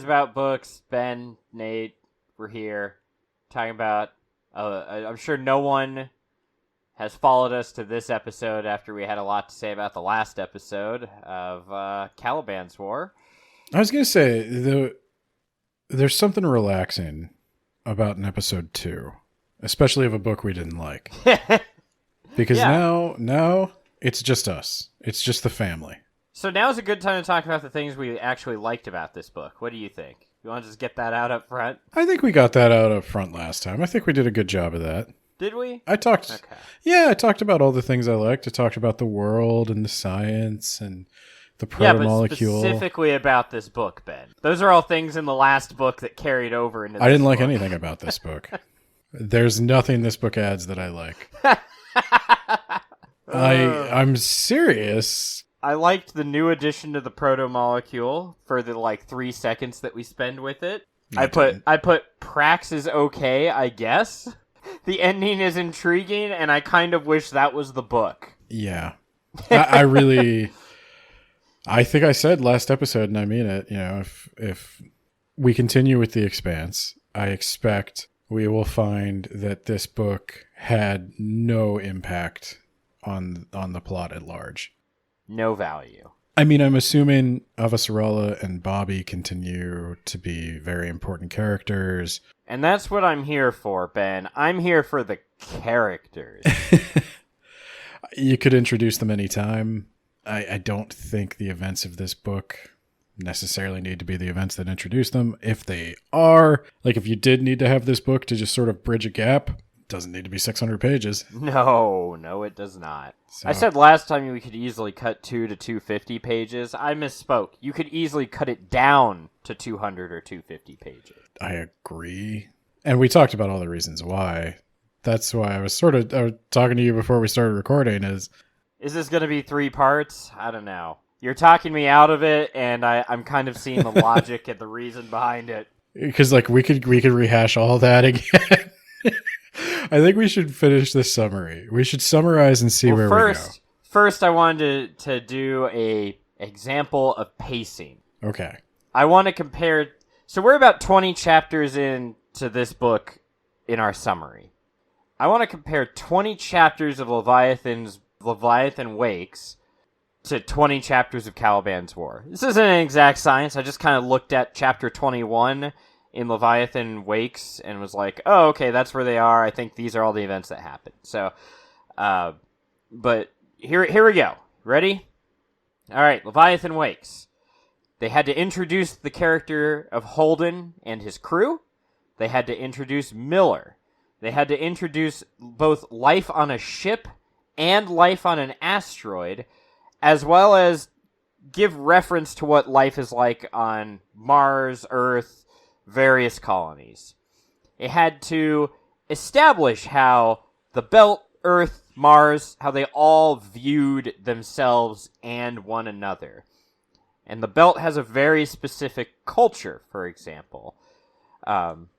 Nerds About Books, Ben, Nate, we're here talking about, I'm sure no one has followed us to this episode after we had a lot to say about the last episode of Caliban's War. I was going to say, there's something relaxing about an episode 2, especially of a book we didn't like. Because now it's just us. It's just the family. So now's a good time to talk about the things we actually liked about this book. What do you think? You want to just get that out up front? I think we got that out up front last time. I think we did a good job of that. Did we? I talked about all the things I liked. I talked about the world and the science and the proto-molecule. But specifically about this book, Ben. Those are all things in the last book that carried over into this I didn't like book. anything about this book. There's nothing this book adds that I like. I'm serious. I liked the new addition to the proto-molecule for the 3 seconds that we spend with it. I put Prax is okay, I guess. The ending is intriguing, and I kind of wish that was the book. Yeah. I think I said last episode, and I mean it, if we continue with the Expanse, I expect we will find that this book had no impact on the plot at large. No value. I mean, I'm assuming Avasarala and Bobby continue to be very important characters. And that's what I'm here for, Ben. I'm here for the characters. You could introduce them anytime. I don't think the events of this book necessarily need to be the events that introduce them. If they are, if you did need to have this book to just sort of bridge a gap, it doesn't need to be 600 pages. No, it does not. So. I said last time we could easily cut 2 to 250 pages. I misspoke. You could easily cut it down to 200 or 250 pages. I agree. And we talked about all the reasons why. That's why I was talking to you before we started recording is this going to be 3 parts? I don't know. You're talking me out of it, and I'm kind of seeing the logic and the reason behind it. Because we could rehash all that again. I think we should finish this summary. We should summarize and see where we go. First, I wanted to do a example of pacing. Okay. I want to compare. So we're about 20 chapters into this book in our summary. I want to compare 20 chapters of Leviathan Wakes to 20 chapters of Caliban's War. This isn't an exact science. I just kind of looked at chapter 21 in Leviathan Wakes and was like, oh, okay, that's where they are. I think these are all the events that happened. So, but here we go. Ready? All right, Leviathan Wakes. They had to introduce the character of Holden and his crew. They had to introduce Miller. They had to introduce both life on a ship and life on an asteroid, as well as give reference to what life is like on Mars, Earth, various colonies. It had to establish how the Belt, Earth, Mars, how they all viewed themselves and one another. And the Belt has a very specific culture, for example. And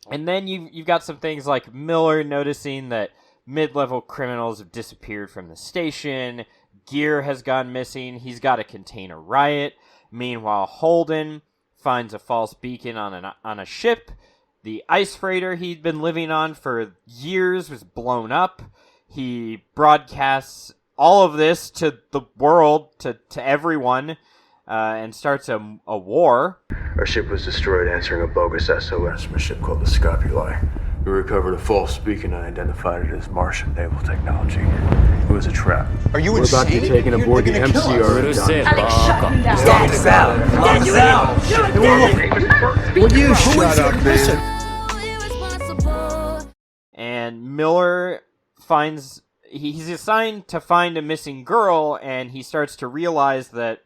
then you've got some things like Miller noticing that mid-level criminals have disappeared from the station. Gear has gone missing. He's got to contain a riot. Meanwhile, Holden finds a false beacon on a ship. The ice freighter he'd been living on for years was blown up. He broadcasts all of this to the world, to everyone, and starts a war. Our ship was destroyed answering a bogus SOS from a ship called the Scopuli. We recovered a false beacon and identified it as Martian naval technology. It was a trap. Are you We're insane? about to be taken aboard the MCR and done. Alex, shut me down. Alex, out. Get you out. Will you shut up, man? And Miller finds... He's assigned to find a missing girl, and he starts to realize that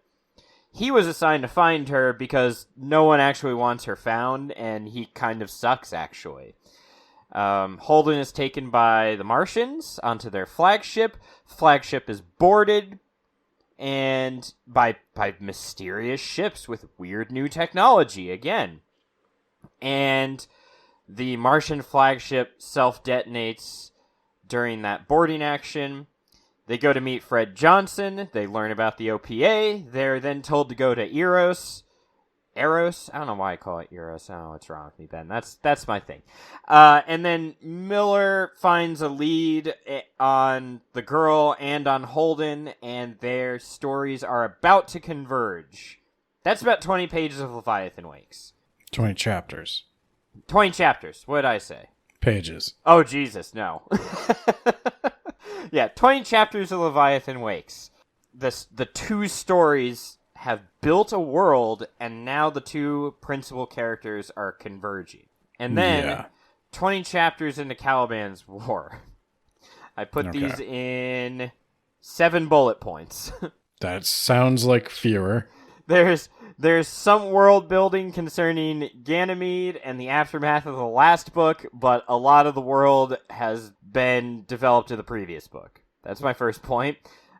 he was assigned to find her because no one actually wants her found, and he kind of sucks, actually. Holden is taken by the Martians onto their flagship. Flagship is boarded, and by mysterious ships with weird new technology again. And the Martian flagship self-detonates during that boarding action. They go to meet Fred Johnson. They learn about the OPA. They're then told to go to Eros Eros. I don't know why I call it Eros. I don't know what's wrong with me, Ben. That's my thing. And then Miller finds a lead on the girl and on Holden, and their stories are about to converge. That's about 20 pages of Leviathan Wakes. 20 chapters. 20 chapters. What did I say? Pages. Oh, Jesus, no. Yeah, 20 chapters of Leviathan Wakes. The two stories have built a world, and now the two principal characters are converging. And then 20 chapters into Caliban's War. I put these in 7 bullet points. That sounds like fewer. There's some world building concerning Ganymede and the aftermath of the last book, but a lot of the world has been developed in the previous book. That's my first point.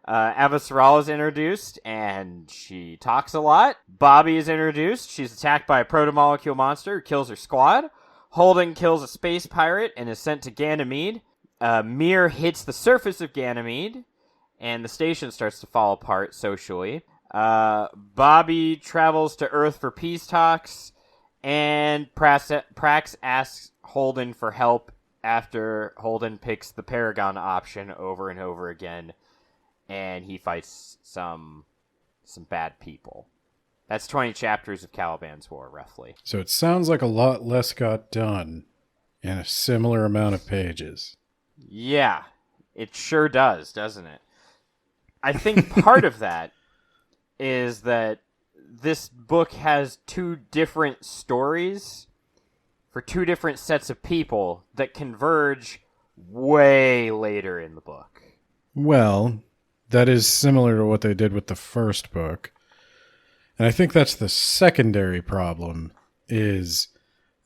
Avasarala is introduced, and she talks a lot. Bobby is introduced. She's attacked by a proto-molecule monster who kills her squad. Holden kills a space pirate and is sent to Ganymede. Mir hits the surface of Ganymede, and the station starts to fall apart socially. Bobby travels to Earth for peace talks, and Prax asks Holden for help after Holden picks the Paragon option over and over again. And he fights some bad people. That's 20 chapters of Caliban's War, roughly. So it sounds like a lot less got done in a similar amount of pages. Yeah, it sure does, doesn't it? I think part of that is that this book has 2 different stories for 2 different sets of people that converge way later in the book. Well, that is similar to what they did with the first book. And I think that's the secondary problem, is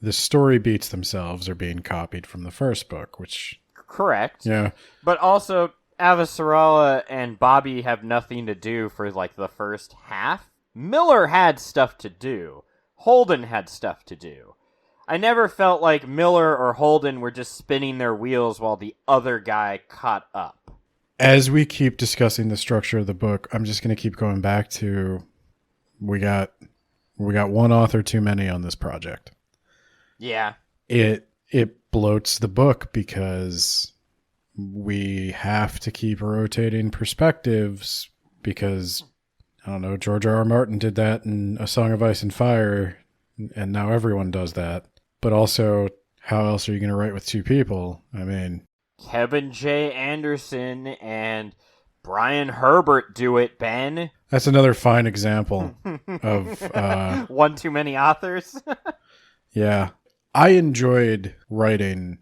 the story beats themselves are being copied from the first book, which... Correct. Yeah. But also, Avasarala and Bobby have nothing to do for, like, the first half. Miller had stuff to do. Holden had stuff to do. I never felt like Miller or Holden were just spinning their wheels while the other guy caught up. As we keep discussing the structure of the book, I'm just going to keep going back to we got one author too many on this project. Yeah. It bloats the book because we have to keep rotating perspectives because, I don't know, George R. R. Martin did that in A Song of Ice and Fire, and now everyone does that. But also, how else are you going to write with 2 people? I mean... Kevin J. Anderson and Brian Herbert do it, Ben. That's another fine example of... one too many authors. Yeah. I enjoyed writing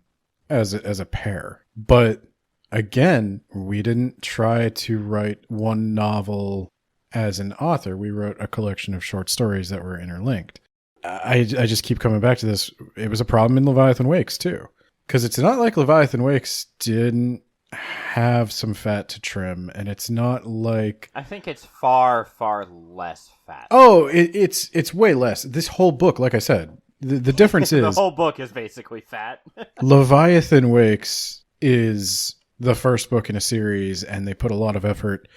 as a pair. But again, we didn't try to write one novel as an author. We wrote a collection of short stories that were interlinked. I just keep coming back to this. It was a problem in Leviathan Wakes, too. Because it's not like Leviathan Wakes didn't have some fat to trim, and it's not like... I think it's far, far less fat. Oh, it's way less. This whole book, like I said, the difference is... The whole book is basically fat. Leviathan Wakes is the first book in a series, and they put a lot of effort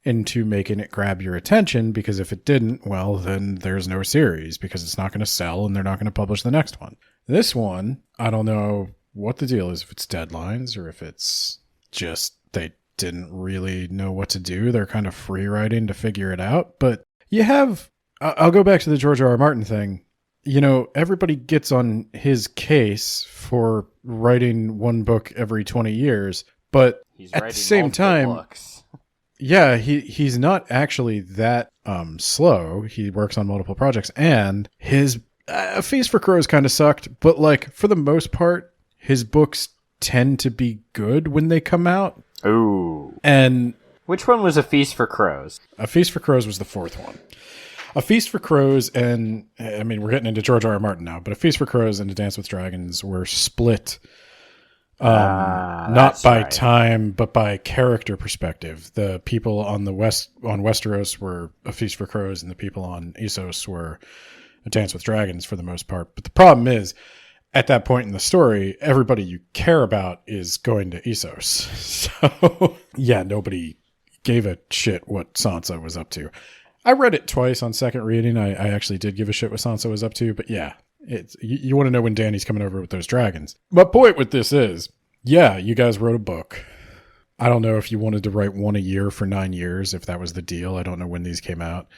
into making it grab your attention, because if it didn't, well, then there's no series, because it's not going to sell, and they're not going to publish the next one. This one, I don't know what the deal is, if it's deadlines or if it's just they didn't really know what to do. They're kind of free writing to figure it out. But you have, I'll go back to the George R. R. Martin thing. You know, everybody gets on his case for writing one book every 20 years, but He's at writing the same multiple time, books. Yeah, he's not actually that slow. He works on multiple projects, and his A Feast for Crows kind of sucked, but like for the most part, his books tend to be good when they come out. Ooh. And which one was A Feast for Crows? A Feast for Crows was the 4th one. A Feast for Crows and, I mean, we're getting into George R. R. Martin now, but A Feast for Crows and A Dance with Dragons were split not by time, but by character perspective. The people on Westeros were A Feast for Crows, and the people on Essos were A Dance with Dragons for the most part. But the problem is, at that point in the story, everybody you care about is going to Essos. So, yeah, nobody gave a shit what Sansa was up to. I read it twice on second reading. I actually did give a shit what Sansa was up to, but yeah, you want to know when Dany's coming over with those dragons. My point with this is, yeah, you guys wrote a book. I don't know if you wanted to write one a year for 9 years, if that was the deal. I don't know when these came out,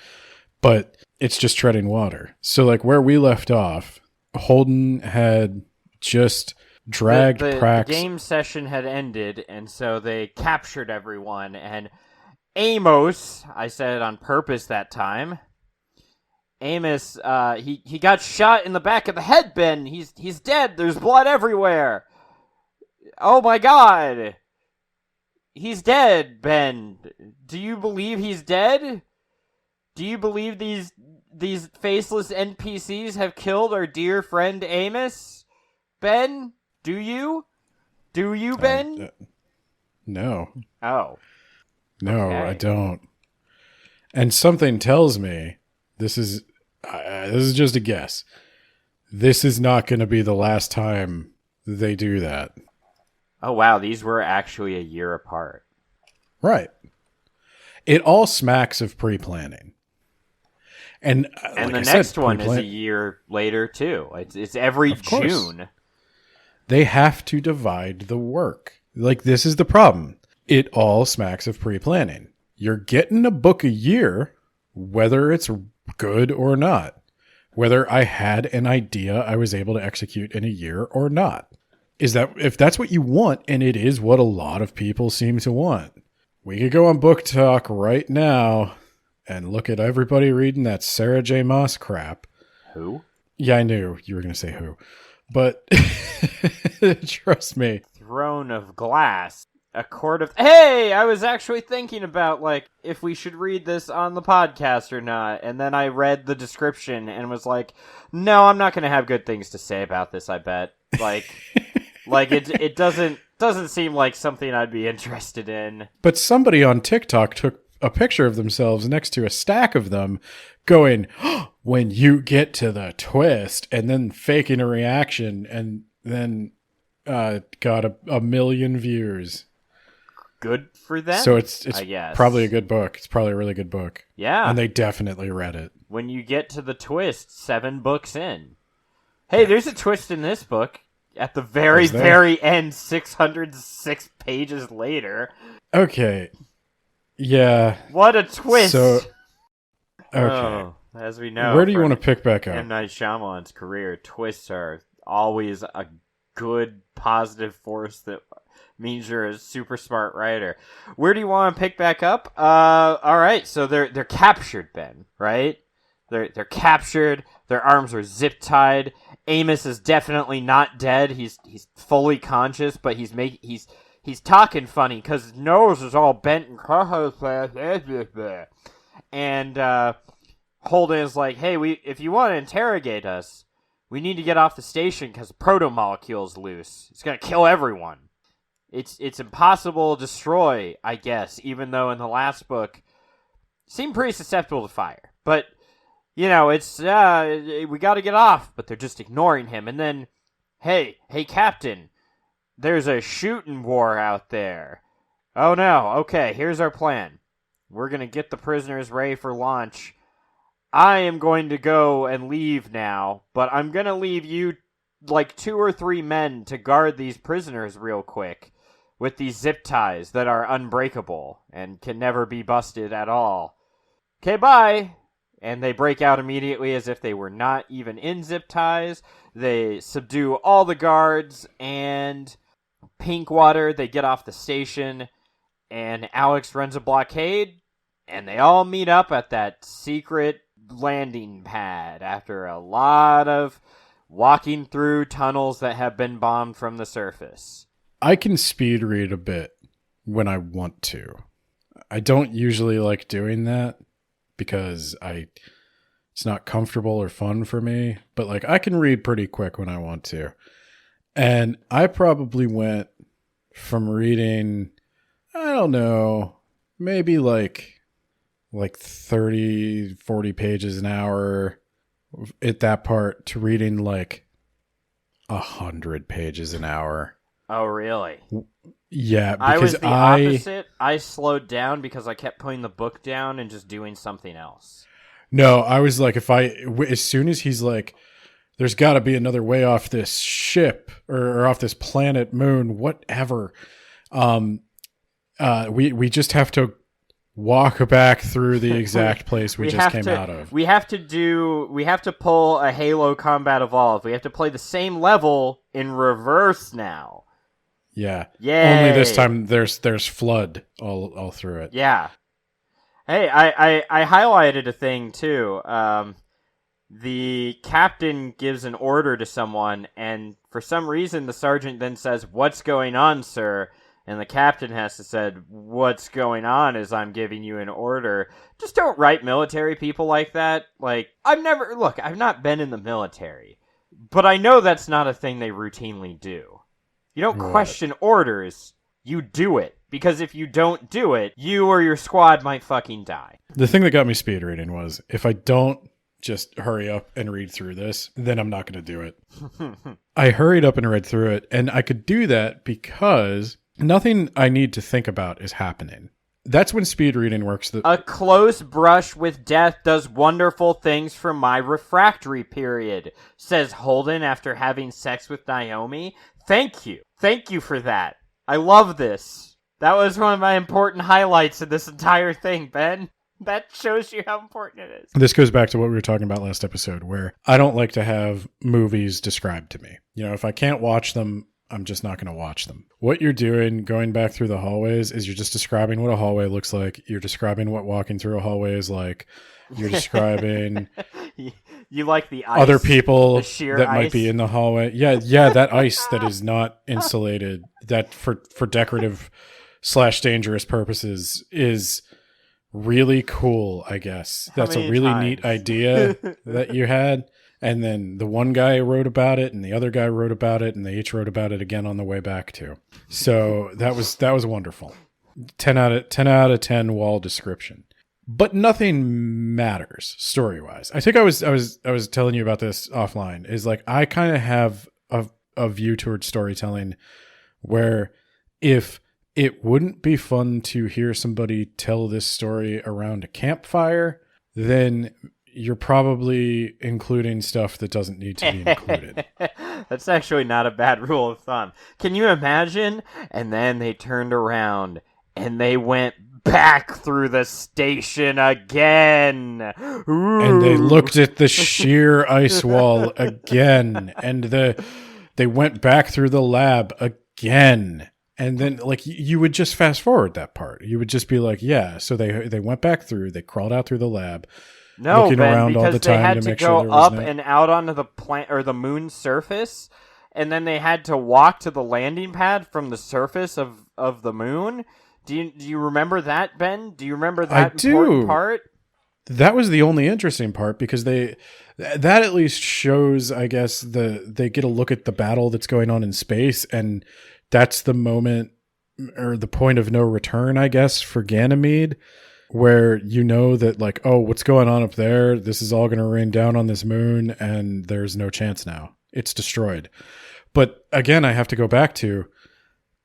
but it's just treading water. So like where we left off, Holden had just dragged Prax. The game session had ended, and so they captured everyone, and Amos, I said it on purpose that time, Amos, he got shot in the back of the head, Ben. He's dead. There's blood everywhere. Oh my god. He's dead, Ben. Do you believe he's dead? Do you believe these faceless NPCs have killed our dear friend Amos? Ben? Do you? Do you, Ben? No. Oh. No, Okay. I don't. And something tells me this is just a guess. This is not going to be the last time they do that. Oh, wow. These were actually a year apart. Right. It all smacks of pre-planning. And And like the I next said, one is a year later, too. It's every Of course. June. They have to divide the work. Like, this is the problem. It all smacks of pre-planning. You're getting a book a year, whether it's good or not. Whether I had an idea I was able to execute in a year or not. Is that, if that's what you want, and it is what a lot of people seem to want, we could go on Book Talk right now and look at everybody reading that Sarah J. Maas crap. Who? Yeah, I knew you were going to say who. But trust me. Throne of Glass. A Court of... Hey! I was actually thinking about, like, if we should read this on the podcast or not. And then I read the description and was like, no, I'm not going to have good things to say about this, I bet. Like... Like, it doesn't seem like something I'd be interested in. But somebody on TikTok took a picture of themselves next to a stack of them going, oh, when you get to the twist, and then faking a reaction, and then got a million views. Good for them, So it's I guess. probably a good book. It's probably a really good book. Yeah. And they definitely read it. When you get to the twist, 7 books in. Hey, there's a twist in this book. At the very, Is there? very end, 606 pages later. Okay. Yeah. What a twist! So, okay. Oh, as we know, Where do you from want to pick back M. up? Night Shyamalan's career, twists are always a good, positive force that means you're a super smart writer. Where do you want to pick back up? All right, so they're captured, Ben, right? They're captured. Their arms are zip tied. Amos is definitely not dead. He's fully conscious, but he's talking funny because his nose is all bent and and Holden is like, "Hey, if you want to interrogate us, we need to get off the station because a proto-molecule's loose. It's gonna kill everyone. It's impossible to destroy, I guess. Even though in the last book, it seemed pretty susceptible to fire, but." You know, it's, we gotta get off, but they're just ignoring him. And then, hey, Captain, there's a shooting war out there. Oh no, okay, here's our plan. We're gonna get the prisoners ready for launch. I am going to go and leave now, but I'm gonna leave you, like, 2 or 3 men to guard these prisoners real quick with these zip ties that are unbreakable and can never be busted at all. Okay, bye! And they break out immediately as if they were not even in zip ties. They subdue all the guards, and Pinkwater, they get off the station, and Alex runs a blockade, and they all meet up at that secret landing pad after a lot of walking through tunnels that have been bombed from the surface. I can speed read a bit when I want to. I don't usually like doing that, because it's not comfortable or fun for me, but like I can read pretty quick when I want to. And I probably went from reading, I don't know, maybe like 30, 40 pages an hour at that part to reading like 100 pages an hour. Oh, really? Yeah, I was because the opposite. I slowed down because I kept putting the book down and just doing something else. No, I was like, as soon as he's like, there's got to be another way off this ship or off this planet, moon, whatever. We just have to walk back through the exact place we just came out of. We have to pull a Halo Combat Evolve. We have to play the same level in reverse now. Yeah. Yay. Only this time there's flood all through it. Yeah. Hey, I highlighted a thing too. The captain gives an order to someone, and for some reason the sergeant then says, "What's going on, sir?" And the captain has to say, "What's going on is I'm giving you an order." Just don't write military people like that. Like, I've not been in the military, but I know that's not a thing they routinely do. You don't question orders, you do it. Because if you don't do it, you or your squad might fucking die. The thing that got me speed reading was, if I don't just hurry up and read through this, then I'm not going to do it. I hurried up and read through it, and I could do that because nothing I need to think about is happening. That's when speed reading works. A close brush with death does wonderful things for my refractory period, says Holden after having sex with Naomi. Thank you. Thank you for that. I love this. That was one of my important highlights of this entire thing, Ben. That shows you how important it is. This goes back to what we were talking about last episode, where I don't like to have movies described to me. You know, if I can't watch them, I'm just not going to watch them. What you're doing going back through the hallways is you're just describing what a hallway looks like. You're describing what walking through a hallway is like. You're describing you like the ice, other people ice that might be in the hallway. Yeah, that ice that is not insulated, that for decorative / dangerous purposes is really cool, I guess. That's a really neat idea that you had. And then the one guy wrote about it and the other guy wrote about it and they each wrote about it again on the way back too. So that was wonderful. 10 out of 10 wall description. But nothing matters story-wise. I think I was telling you about this offline, is like I kind of have a view towards storytelling where if it wouldn't be fun to hear somebody tell this story around a campfire, then you're probably including stuff that doesn't need to be included. That's actually not a bad rule of thumb. Can you imagine? And then they turned around and they went back through the station again. Ooh. And they looked at the sheer ice wall again. And they went back through the lab again. And then, like, you would just fast forward that part. You would just be like, yeah, so they went back through, they crawled out through the lab. No, looking Ben, around because all the time they had to to make go sure there was up no... and out onto the plant or the moon's surface, and then they had to walk to the landing pad from the surface of the moon. Do you remember that, Ben? Do you remember that important part? That was the only interesting part, because that at least shows, I guess, they get a look at the battle that's going on in space, and that's the moment or the point of no return, I guess, for Ganymede, where you know that, like, oh, what's going on up there? This is all going to rain down on this moon, and there's no chance now. It's destroyed. But again, I have to go back to,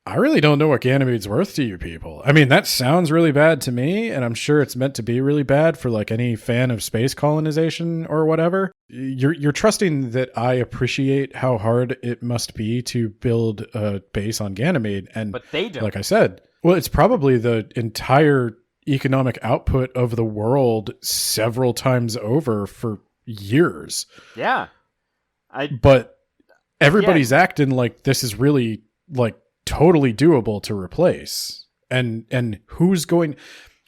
I really don't know what Ganymede's worth to you people. I mean, that sounds really bad to me, and I'm sure it's meant to be really bad for, like, any fan of space colonization or whatever. You're trusting that I appreciate how hard it must be to build a base on Ganymede, and but they don't. Like I said, well, it's probably the entire economic output of the world several times over for years. Yeah. But everybody's acting like this is really, like, totally doable to replace. And who's going...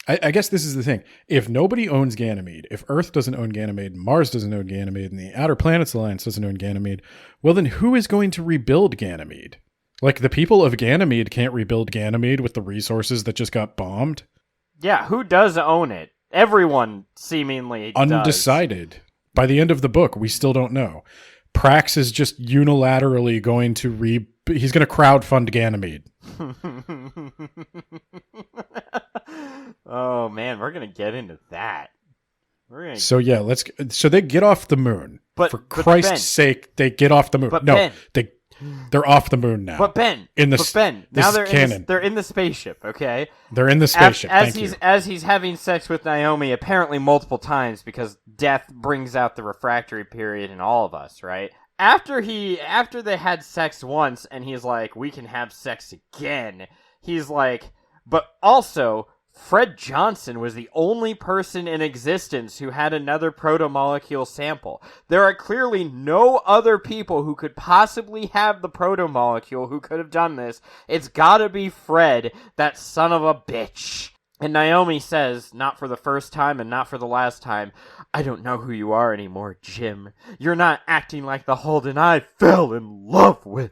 I guess this is the thing. If nobody owns Ganymede, if Earth doesn't own Ganymede, Mars doesn't own Ganymede, and the Outer Planets Alliance doesn't own Ganymede, well, then who is going to rebuild Ganymede? Like, the people of Ganymede can't rebuild Ganymede with the resources that just got bombed. Yeah, who does own it? Everyone seemingly undecided. Does. By the end of the book, we still don't know. Prax is just unilaterally going to he's going to crowdfund Ganymede. Oh man, we're going to get into that. So yeah, so they get off the moon. But for Christ's sake, they get off the moon. But no, Ben, They're off the moon now. But Ben, this now is canon. they're in the spaceship, okay? They're in the spaceship. As he's having sex with Naomi, apparently multiple times, because death brings out the refractory period in all of us, right? After they had sex once, and he's like, we can have sex again, he's like, but also, Fred Johnson was the only person in existence who had another protomolecule sample. There are clearly no other people who could possibly have the protomolecule who could have done this. It's gotta be Fred, that son of a bitch. And Naomi says, not for the first time and not for the last time, I don't know who you are anymore, Jim. You're not acting like the Holden I fell in love with.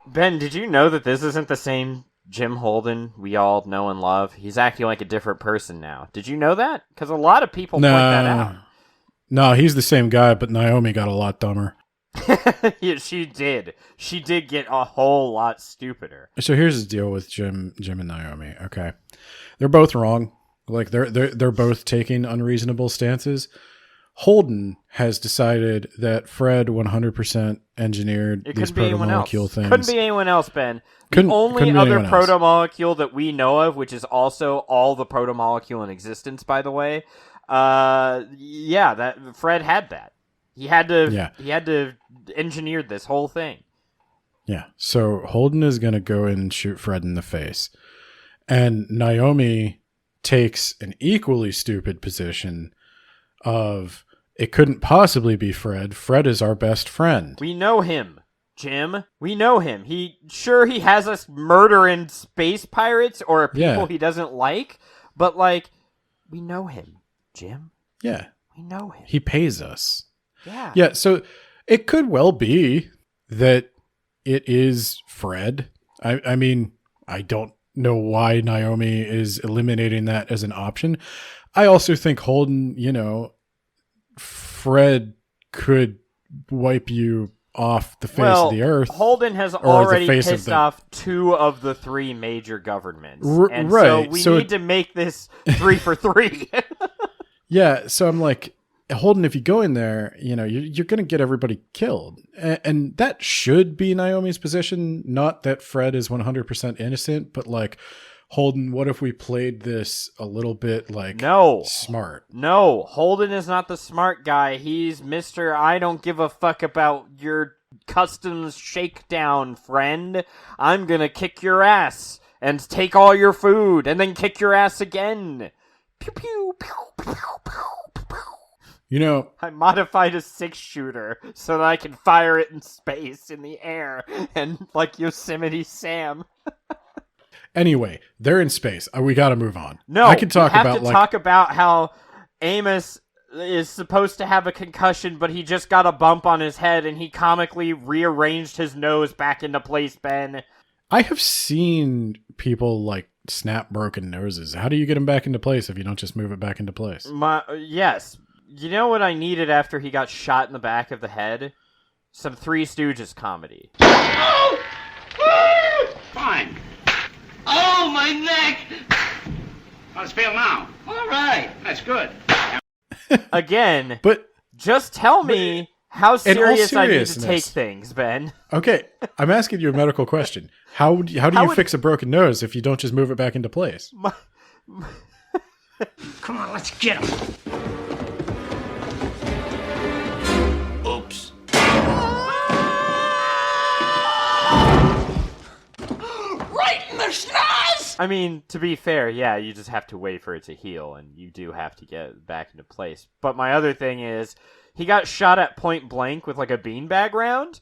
Ben, did you know that this isn't the same Jim Holden we all know and love? He's acting like a different person now. Did you know that? Because a lot of people point that out. No, he's the same guy, but Naomi got a lot dumber. Yeah, she did. She did get a whole lot stupider. So here's the deal with Jim and Naomi. Okay, they're both wrong. Like they're both taking unreasonable stances. Holden has decided that Fred 100% engineered these protomolecule things. Couldn't be anyone else, Ben. The only other protomolecule that we know of, which is also all the protomolecule in existence, by the way, that Fred had that. He had to engineer this whole thing. Yeah. So Holden is going to go in and shoot Fred in the face. And Naomi takes an equally stupid position of, it couldn't possibly be Fred. Fred is our best friend. We know him, Jim. We know him. He has us murdering space pirates or people he doesn't like, but like, we know him, Jim. Yeah. We know him. He pays us. Yeah. Yeah, so it could well be that it is Fred. I mean, I don't know why Naomi is eliminating that as an option. I also think Holden, Fred could wipe you off the face of the earth. Holden has already pissed off 2 of the 3 major governments. So we need to make this 3 for 3. Yeah, so I'm like, Holden, if you go in there, you're going to get everybody killed. And that should be Naomi's position. Not that Fred is 100% innocent, but like, Holden, what if we played this a little bit like smart? No, Holden is not the smart guy. He's Mr. I don't give a fuck about your customs shakedown, friend. I'm going to kick your ass and take all your food and then kick your ass again. Pew, pew, pew, pew, pew. I modified a 6-shooter so that I can fire it in space, in the air, and like Yosemite Sam. Anyway, they're in space. We got to move on. No, I can talk talk about how Amos is supposed to have a concussion, but he just got a bump on his head, and he comically rearranged his nose back into place, Ben. I have seen people like snap broken noses. How do you get them back into place if you don't just move it back into place? Yes. You know what I needed after he got shot in the back of the head? Some Three Stooges comedy. Oh! Fine. Oh, my neck! How's it feel now? All right. That's good. Again, but just tell me how serious I need to take things, Ben. Okay, I'm asking you a medical question. How do you fix a broken nose if you don't just move it back into place? Come on, let's get him. Oops. Right in the schnoz! I mean, to be fair, yeah, you just have to wait for it to heal, and you do have to get it back into place. But my other thing is, he got shot at point blank with like a beanbag round.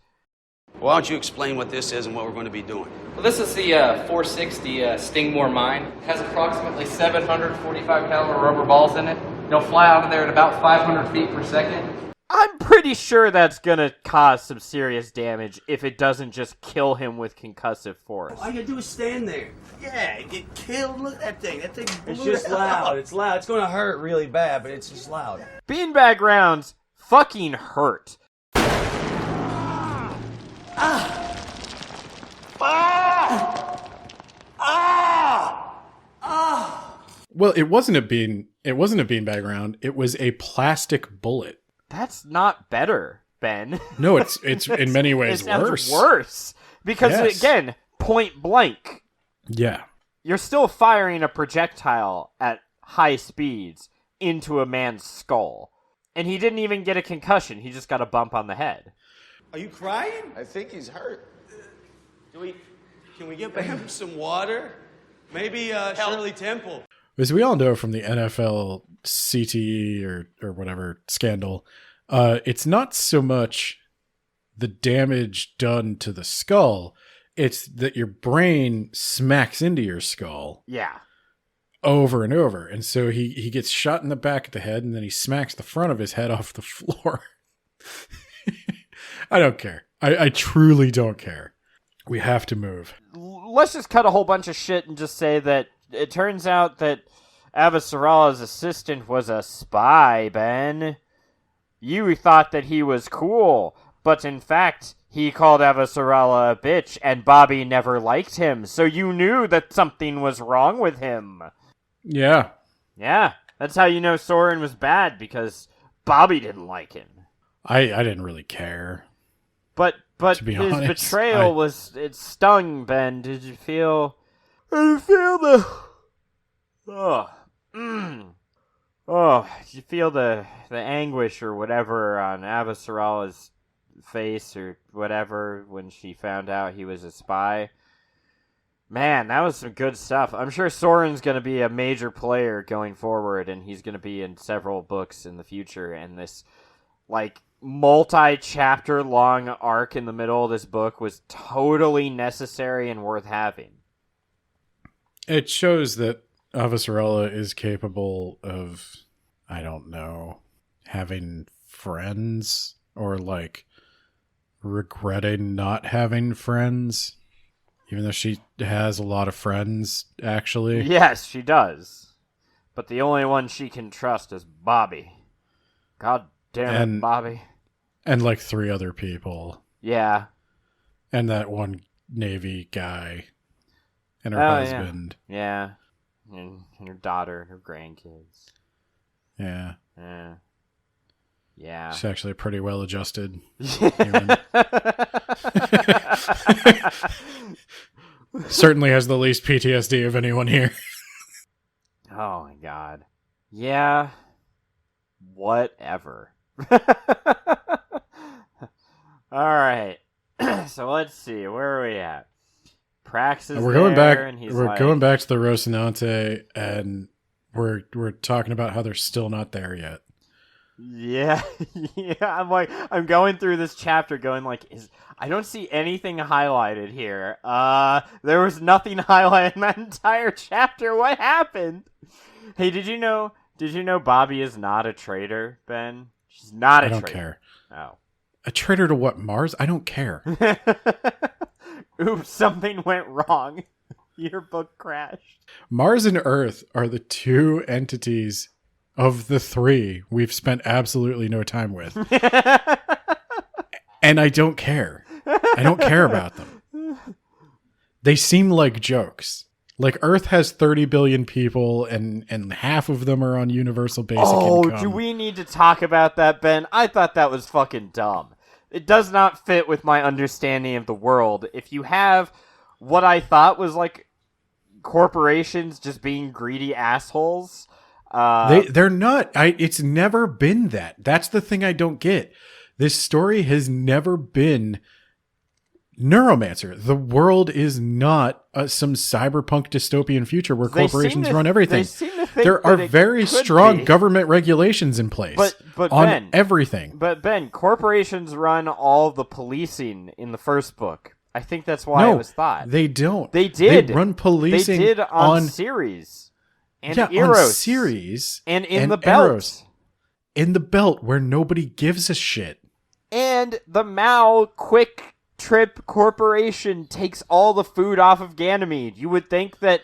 Why don't you explain what this is and what we're going to be doing? Well, this is the 460 Stingmore mine. It has approximately 745 caliber rubber balls in it. They'll fly out of there at about 500 feet per second. I'm pretty sure that's gonna cause some serious damage if it doesn't just kill him with concussive force. All you gotta do is stand there. Yeah, get killed. Look at that thing. That thing. It's just loud. It's loud. It's gonna hurt really bad, but it's just loud. Beanbag rounds fucking hurt. Well, it wasn't a beanbag round. It was a plastic bullet. That's not better, Ben. No, it's in many ways it sounds worse. Worse. Because, Yes. again, point blank, Yeah. you're still firing a projectile at high speeds into a man's skull. And he didn't even get a concussion. He just got a bump on the head. Are you crying? I think he's hurt. Can we get Bam some water? Maybe Shirley Temple. As we all know from the NFL CTE or whatever scandal, it's not so much the damage done to the skull, it's that your brain smacks into your skull. Yeah. Over and over. And so he gets shot in the back of the head, and then he smacks the front of his head off the floor. I don't care. I truly don't care. We have to move. Let's just cut a whole bunch of shit and just say that it turns out that Avasarala's assistant was a spy, Ben. You thought that he was cool, but in fact, he called Avasarala a bitch, and Bobby never liked him, so you knew that something was wrong with him. Yeah. Yeah, that's how you know Soren was bad, because Bobby didn't like him. I didn't really care. But To be his honest, betrayal it stung, Ben. Did you feel the... did you feel the anguish or whatever on Avasarala's face or whatever when she found out he was a spy? Man, that was some good stuff. I'm sure Soren's going to be a major player going forward, and he's going to be in several books in the future, and this, multi-chapter long arc in the middle of this book was totally necessary and worth having. It shows that Avasarala is capable of, I don't know, having friends or regretting not having friends, even though she has a lot of friends, actually. Yes, she does. But the only one she can trust is Bobby. God damn it, Bobby. And 3 other people. Yeah. And that one Navy guy. And her husband. Yeah. And her daughter and her grandkids. Yeah. Yeah. Yeah. She's actually pretty well adjusted. Human. Certainly has the least PTSD of anyone here. Oh my god. Yeah. Whatever. Alright. So let's see. Where are we at? Prax is We're going back. and he's We're going back to the Rocinante, and we're talking about how they're still not there yet. Yeah, yeah. I'm going through this chapter, going I don't see anything highlighted here. There was nothing highlighted in that entire chapter. What happened? Hey, did you know Bobby is not a traitor, Ben? She's not a traitor. I don't care. Oh. A traitor to what, Mars? I don't care. Oops, something went wrong. Your book crashed. Mars and Earth are the 2 entities of the 3 we've spent absolutely no time with. And I don't care. I don't care about them. They seem like jokes. Earth has 30 billion people, and half of them are on universal basic income. Do we need to talk about that, Ben? I thought that was fucking dumb. It does not fit with my understanding of the world. If you have what I thought was corporations just being greedy assholes, they're not. It's never been that. That's the thing I don't get. This story has never been Neuromancer. The world is not some cyberpunk dystopian future where corporations run everything. There are very strong government regulations in place but on Ben, everything. But Ben, corporations run all the policing in the first book. I think that's why it was thought. They don't. They did. They run policing. They did on Ceres and Eros. On Ceres and in the belt. Eros. In the belt where nobody gives a shit. And the Mao Quick Trip Corporation takes all the food off of Ganymede. You would think that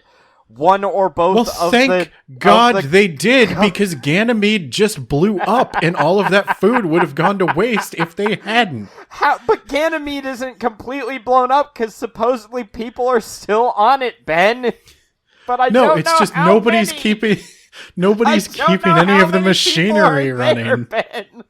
one or both of thank God they did, because Ganymede just blew up, and all of that food would have gone to waste if they hadn't. But Ganymede isn't completely blown up because supposedly people are still on it, Ben. But I don't know it's just how nobody's many. keeping any of the machinery running. Ben.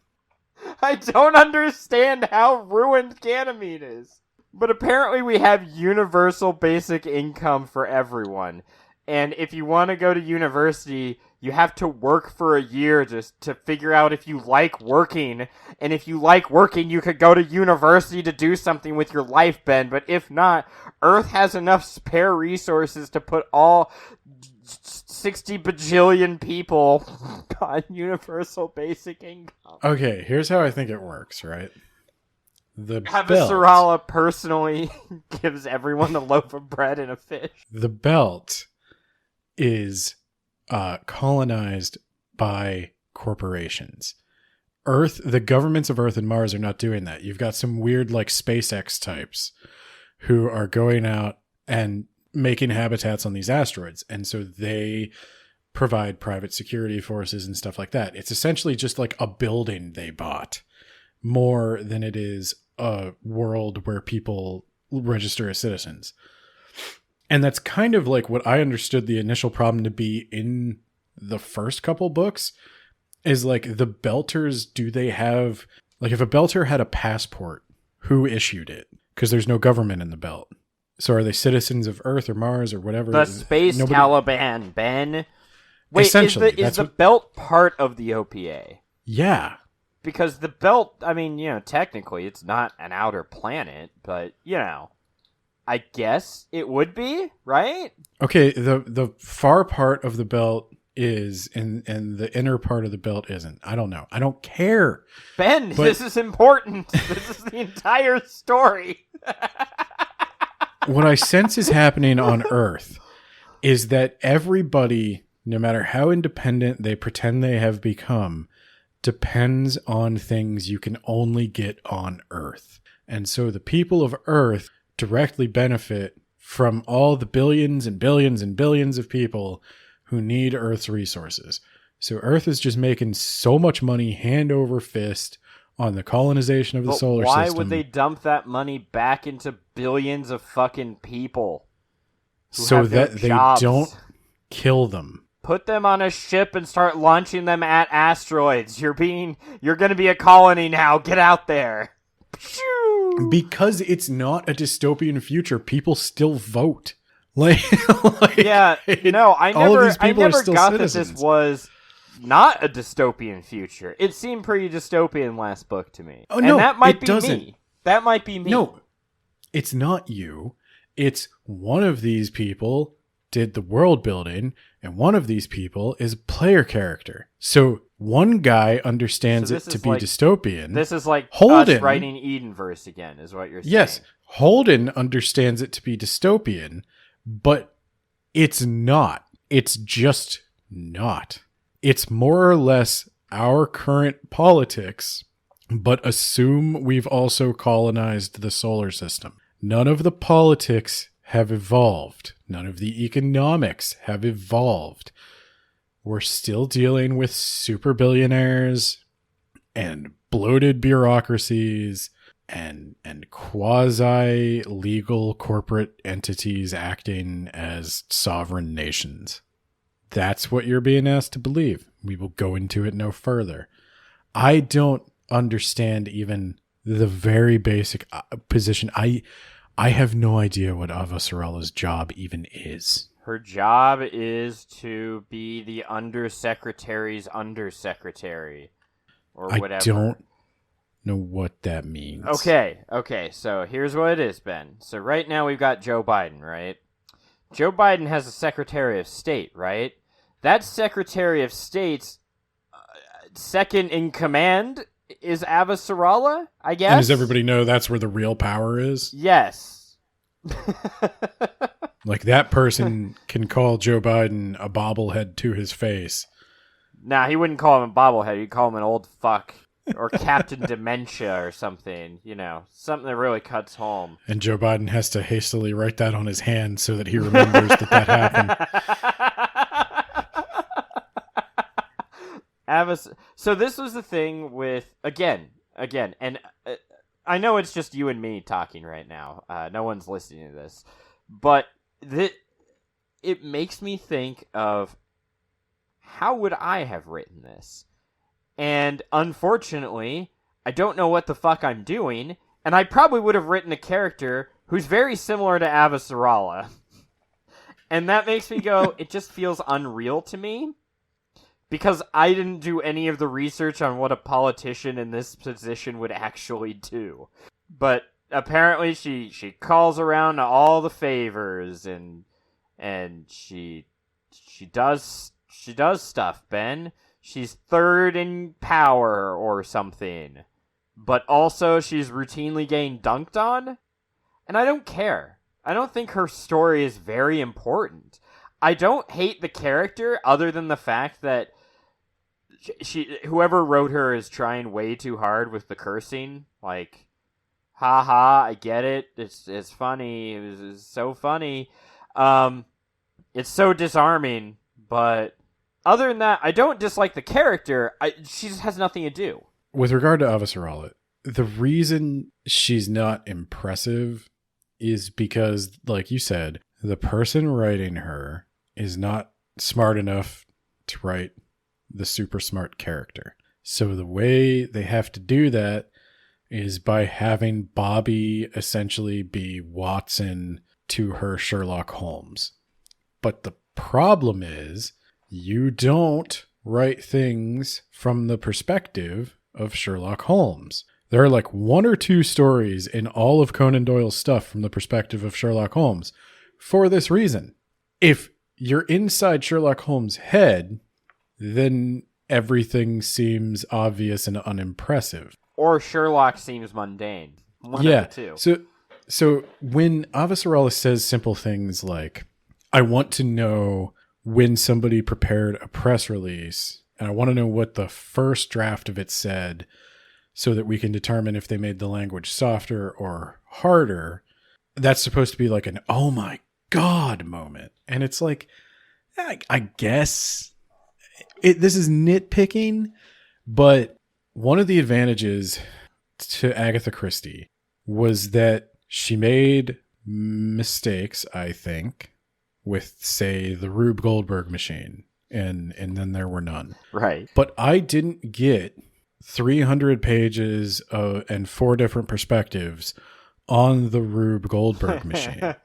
I don't understand how ruined Ganymede is. But apparently we have universal basic income for everyone. And if you want to go to university, you have to work for a year just to figure out if you like working. And if you like working, you could go to university to do something with your life, Ben. But if not, Earth has enough spare resources to put all 60 bajillion people on universal basic income. Okay, here's how I think it works, right? The Avasarala personally gives everyone a loaf of bread and a fish. The belt is colonized by corporations. Earth, the governments of Earth and Mars are not doing that. You've got some weird like SpaceX types who are going out and making habitats on these asteroids. And so they provide private security forces and stuff like that. It's essentially just like a building they bought more than it is a world where people register as citizens. And that's kind of like what I understood the initial problem to be in the first couple books is like the Belters, do they have, like if a Belter had a passport, who issued it? Because there's no government in the belt. So are they citizens of Earth or Mars or whatever? The space Caliban, Ben. Wait, essentially, is the belt part of the OPA? Yeah. Because the belt, I mean, technically it's not an outer planet, but, I guess it would be, right? Okay, the far part of the belt is, and the inner part of the belt isn't. I don't know. I don't care. Ben, this is important. This is the entire story. What I sense is happening on Earth is that everybody, no matter how independent they pretend they have become, depends on things you can only get on Earth. And so the people of Earth directly benefit from all the billions and billions and billions of people who need Earth's resources. So Earth is just making so much money hand over fist on the colonization of the solar system. Why would they dump that money back into billions of fucking people? So that they don't kill them. Put them on a ship and start launching them at asteroids. You're gonna be a colony now. Get out there. Because it's not a dystopian future, people still vote. I never got that this was not a dystopian future. It seemed pretty dystopian last book to me. Oh, no, and that might be doesn't. me. That might be me. No, it's not you. It's one of these people did the world building, and one of these people is a player character. So one guy understands it to be dystopian. This is like Holden, us writing Edenverse again, is what you're saying. Yes, Holden understands it to be dystopian, but it's not. It's just not. It's more or less our current politics, but assume we've also colonized the solar system. None of the politics have evolved. None of the economics have evolved. We're still dealing with super billionaires and bloated bureaucracies and quasi-legal corporate entities acting as sovereign nations. That's what you're being asked to believe. We will go into it no further. I don't understand even the very basic position. I have no idea what Avasarala's job even is. Her job is to be the undersecretary's undersecretary. Or whatever. I don't know what that means. Okay, so here's what it is, Ben. So right now we've got Joe Biden, right? Joe Biden has a Secretary of State, right? That Secretary of State's second in command is Avasarala, I guess? And does everybody know that's where the real power is? Yes. Like that person can call Joe Biden a bobblehead to his face. Nah, he wouldn't call him a bobblehead. He'd call him an old fuck. Or Captain Dementia or something. Something that really cuts home. And Joe Biden has to hastily write that on his hand so that he remembers that happened. So this was the thing with, again, and I know it's just you and me talking right now. No one's listening to this. But it makes me think of how would I have written this? And unfortunately, I don't know what the fuck I'm doing, and I probably would have written a character who's very similar to Avasarala. And that makes me go, it just feels unreal to me. Because I didn't do any of the research on what a politician in this position would actually do. But apparently she calls around to all the favors and she does stuff, Ben. She's third in power or something. But also she's routinely getting dunked on. And I don't care. I don't think her story is very important. I don't hate the character other than the fact that whoever wrote her is trying way too hard with the cursing. Like, haha, I get it. It's funny. It's so funny. It's so disarming. But other than that, I don't dislike the character. She just has nothing to do. With regard to Avasarala, the reason she's not impressive is because, like you said, the person writing her is not smart enough to write the super smart character. So the way they have to do that is by having Bobby essentially be Watson to her Sherlock Holmes. But the problem is you don't write things from the perspective of Sherlock Holmes. There are like 1 or 2 stories in all of Conan Doyle's stuff from the perspective of Sherlock Holmes for this reason. If you're inside Sherlock Holmes' head, then everything seems obvious and unimpressive. Or Sherlock seems mundane. One yeah. of the two. So when Avasarala says simple things like, I want to know when somebody prepared a press release, and I want to know what the first draft of it said so that we can determine if they made the language softer or harder, that's supposed to be like an, oh my God moment. And it's like, I guess this is nitpicking, but one of the advantages to Agatha Christie was that she made mistakes, I think, with, say, the Rube Goldberg machine, and then there were none. Right. But I didn't get 300 pages and 4 different perspectives on the Rube Goldberg machine.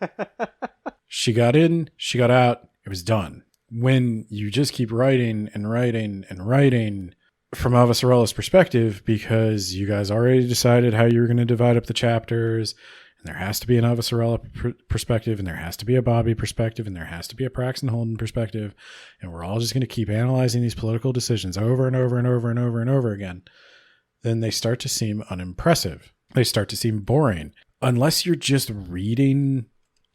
She got in, she got out, it was done. When you just keep writing and writing and writing from Avasarala's perspective, because you guys already decided how you were going to divide up the chapters, and there has to be an Avasarala perspective, and there has to be a Bobby perspective, and there has to be a Praxton Holden perspective, and we're all just going to keep analyzing these political decisions over and over and over and over and over again, then they start to seem unimpressive. They start to seem boring. Unless you're just reading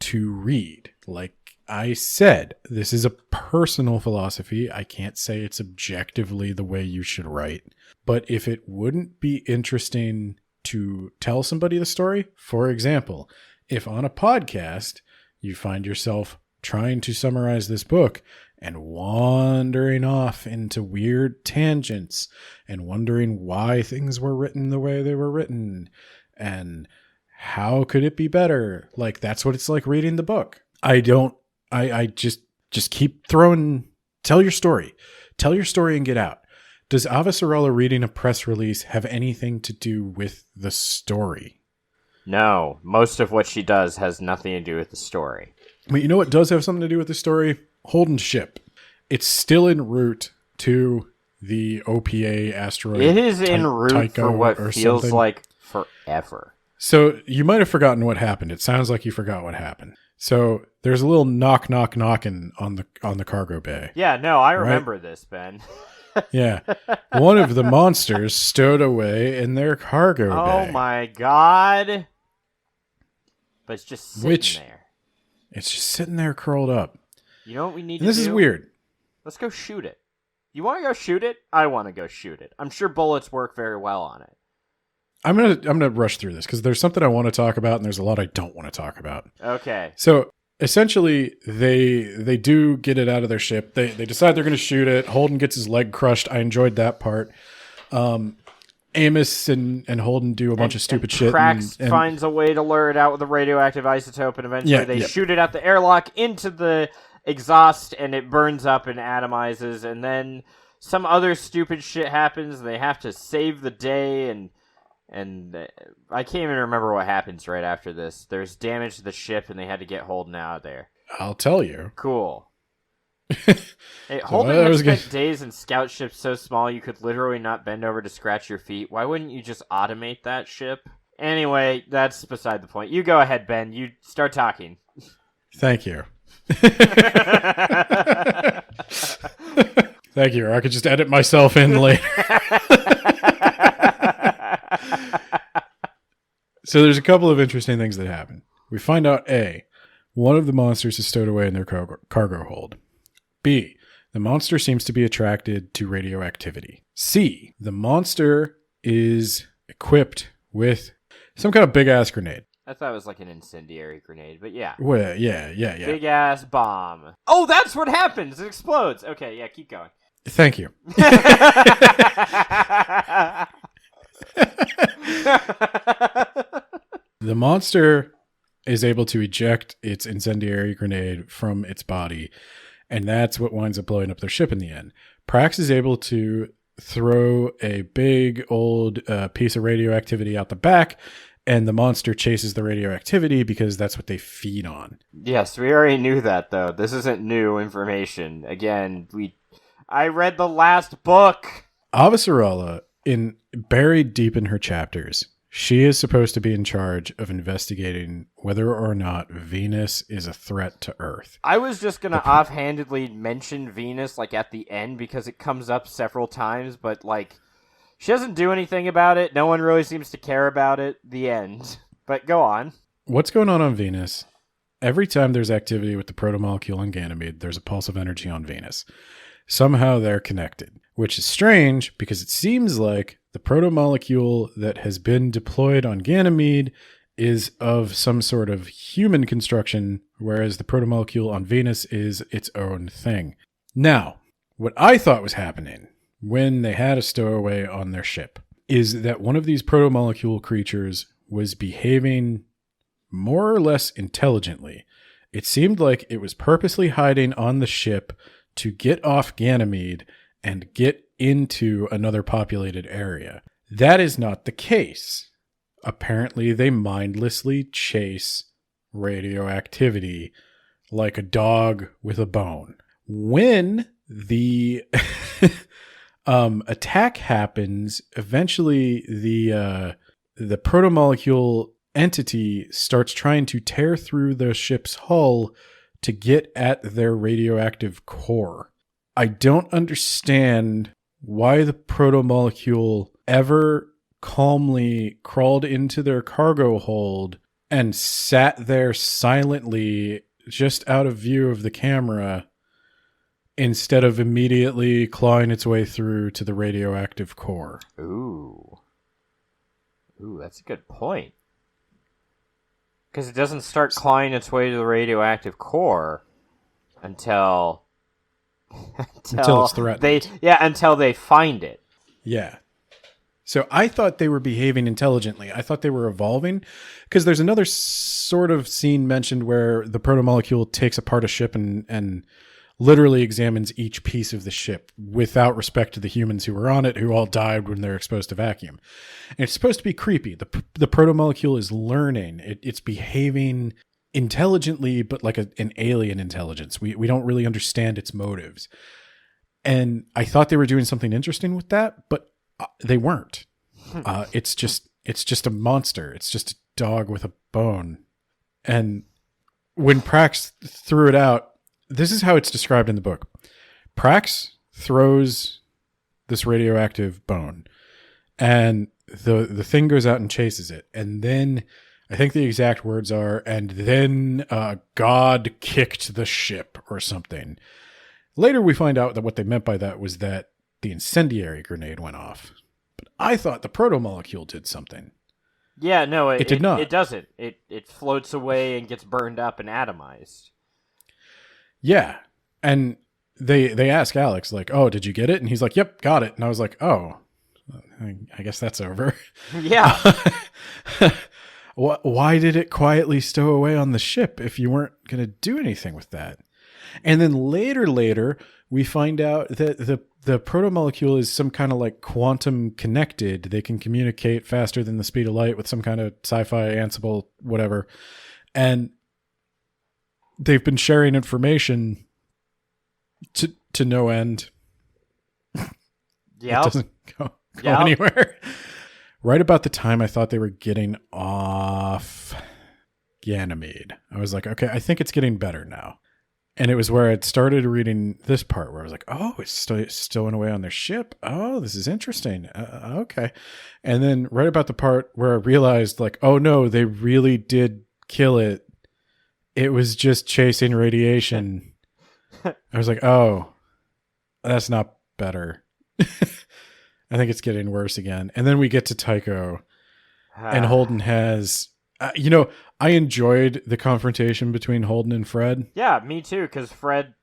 to read. Like I said, this is a personal philosophy. I can't say it's objectively the way you should write. But if it wouldn't be interesting to tell somebody the story, for example, if on a podcast you find yourself trying to summarize this book and wandering off into weird tangents and wondering why things were written the way they were written and how could it be better? Like, that's what it's like reading the book. I just keep throwing, tell your story and get out. Does Avasarala reading a press release have anything to do with the story? No, most of what she does has nothing to do with the story. But you know what does have something to do with the story? Holden's ship. It's still en route to the OPA asteroid. It is en route Tycho for what or feels something. like forever. So you might have forgotten what happened. It sounds like you forgot what happened. So there's a little knocking on the cargo bay. Yeah, no, I remember this, Ben. Yeah. One of the monsters stowed away in their cargo bay. Oh my God. But it's just sitting there. It's just sitting there curled up. You know what we need to And do? this is weird. Let's go shoot it. You want to go shoot it? I want to go shoot it. I'm sure bullets work very well on it. I'm gonna rush through this because there's something I want to talk about and there's a lot I don't want to talk about. Okay. So essentially, they do get it out of their ship. They decide they're going to shoot it. Holden gets his leg crushed. I enjoyed that part. Amos and Holden do a bunch of stupid shit. Prax and finds a way to lure it out with a radioactive isotope, and eventually they shoot it out the airlock into the exhaust, and it burns up and atomizes, and then some other stupid shit happens, and they have to save the day, and And I can't even remember what happens right after this. There's damage to the ship, and they had to get Holden out of there. I'll tell you. Cool. Hey, Holden had spent days in scout ships so small you could literally not bend over to scratch your feet. Why wouldn't you just automate that ship? Anyway, that's beside the point. You go ahead, Ben. You start talking. Thank you. Thank you. Or I could just edit myself in later. So there's a couple of interesting things that happen. We find out A, one of the monsters is stowed away in their cargo hold. B, the monster seems to be attracted to radioactivity. C, the monster is equipped with some kind of big-ass grenade. I thought it was like an incendiary grenade, but yeah. Well, yeah. Big-ass bomb. Oh, that's what happens! It explodes! Okay, yeah, keep going. Thank you. The monster is able to eject its incendiary grenade from its body, and that's what winds up blowing up their ship in the end. Prax is able to throw a big old piece of radioactivity out the back, and the monster chases the radioactivity because that's what they feed on. Yes, we already knew that, though. This isn't new information. Again, I read the last book. Avasarala, buried deep in her chapters, she is supposed to be in charge of investigating whether or not Venus is a threat to Earth. I was just going to offhandedly mention Venus, like, at the end, because it comes up several times, but, like, she doesn't do anything about it. No one really seems to care about it. The end. But go on. What's going on Venus? Every time there's activity with the protomolecule on Ganymede, there's a pulse of energy on Venus. Somehow they're connected, which is strange because it seems like the protomolecule that has been deployed on Ganymede is of some sort of human construction, whereas the protomolecule on Venus is its own thing. Now, what I thought was happening when they had a stowaway on their ship is that one of these protomolecule creatures was behaving more or less intelligently. It seemed like it was purposely hiding on the ship to get off Ganymede and get into another populated area. That is not the case. Apparently, they mindlessly chase radioactivity like a dog with a bone. When the attack happens, eventually the protomolecule entity starts trying to tear through the ship's hull to get at their radioactive core. I don't understand why the protomolecule ever calmly crawled into their cargo hold and sat there silently just out of view of the camera instead of immediately clawing its way through to the radioactive core. Ooh, that's a good point. Because it doesn't start clawing its way to the radioactive core until it's threatened. Until they find it. Yeah. So I thought they were behaving intelligently. I thought they were evolving, because there's another sort of scene mentioned where the protomolecule takes apart a ship and literally examines each piece of the ship without respect to the humans who were on it, who all died when they're exposed to vacuum. And it's supposed to be creepy. The protomolecule is learning. It's behaving intelligently, but like an alien intelligence. We don't really understand its motives. And I thought they were doing something interesting with that, but they weren't. It's just a monster. It's just a dog with a bone. And when Prax threw it out, this is how it's described in the book. Prax throws this radioactive bone, and the thing goes out and chases it. And then, I think the exact words are, and then God kicked the ship or something. Later we find out that what they meant by that was that the incendiary grenade went off. But I thought the protomolecule did something. Yeah, no, it did not. It doesn't. It floats away and gets burned up and atomized. Yeah. And they ask Alex, like, oh, did you get it? And he's like, yep, got it. And I was like, oh, I guess that's over. Yeah. Why did it quietly stow away on the ship if you weren't going to do anything with that? And then later, we find out that the the proto-molecule is some kind of like quantum connected. They can communicate faster than the speed of light with some kind of sci-fi Ansible, whatever. And they've been sharing information to no end. Yeah. It doesn't go anywhere. Right about the time I thought they were getting off Ganymede, I was like, okay, I think it's getting better now. And it was where I'd started reading this part where I was like, oh, it's stowing away on their ship. Oh, this is interesting. Okay. And then right about the part where I realized, like, oh no, they really did kill it. It was just chasing radiation. I was like, oh, that's not better. I think it's getting worse again. And then we get to Tycho, and Holden has, I enjoyed the confrontation between Holden and Fred. Yeah, me too, because Fred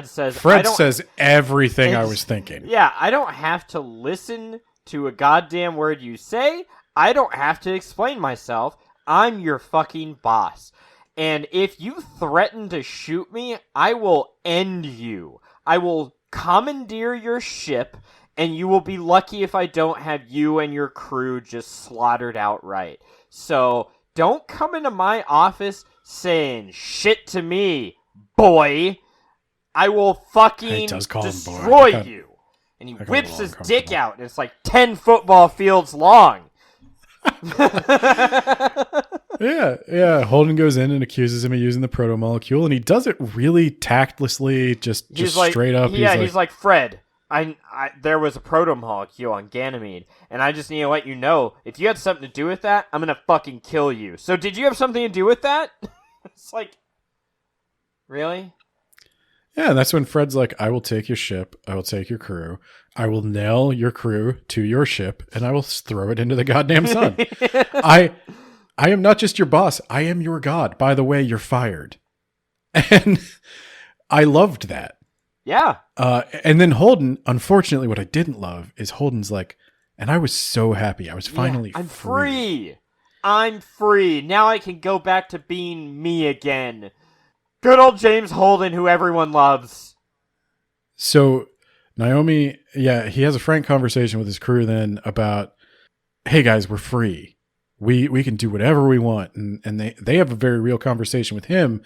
says... Fred says everything I was thinking. Yeah, I don't have to listen to a goddamn word you say. I don't have to explain myself. I'm your fucking boss. And if you threaten to shoot me, I will end you. I will commandeer your ship, and you will be lucky if I don't have you and your crew just slaughtered outright. So... don't come into my office saying shit to me, boy. I will fucking destroy you. And he whips his dick out, and it's like 10 football fields long. Yeah. Holden goes in and accuses him of using the proto-molecule, and he does it really tactlessly, just straight up. Yeah, he's like, Fred, there was a proto-molecule on Ganymede, and I just need to let you know, if you had something to do with that, I'm gonna fucking kill you. So did you have something to do with that? It's like, really? Yeah, and that's when Fred's like, I will take your ship, I will take your crew, I will nail your crew to your ship, and I will throw it into the goddamn sun. I am not just your boss, I am your god. By the way, you're fired. And I loved that. Yeah. And then Holden, unfortunately, what I didn't love is Holden's like, and I was so happy. I was finally I'm free. I'm free. Now I can go back to being me again. Good old James Holden, who everyone loves. So Naomi, he has a frank conversation with his crew then about, hey guys, we're free. We can do whatever we want. And they have a very real conversation with him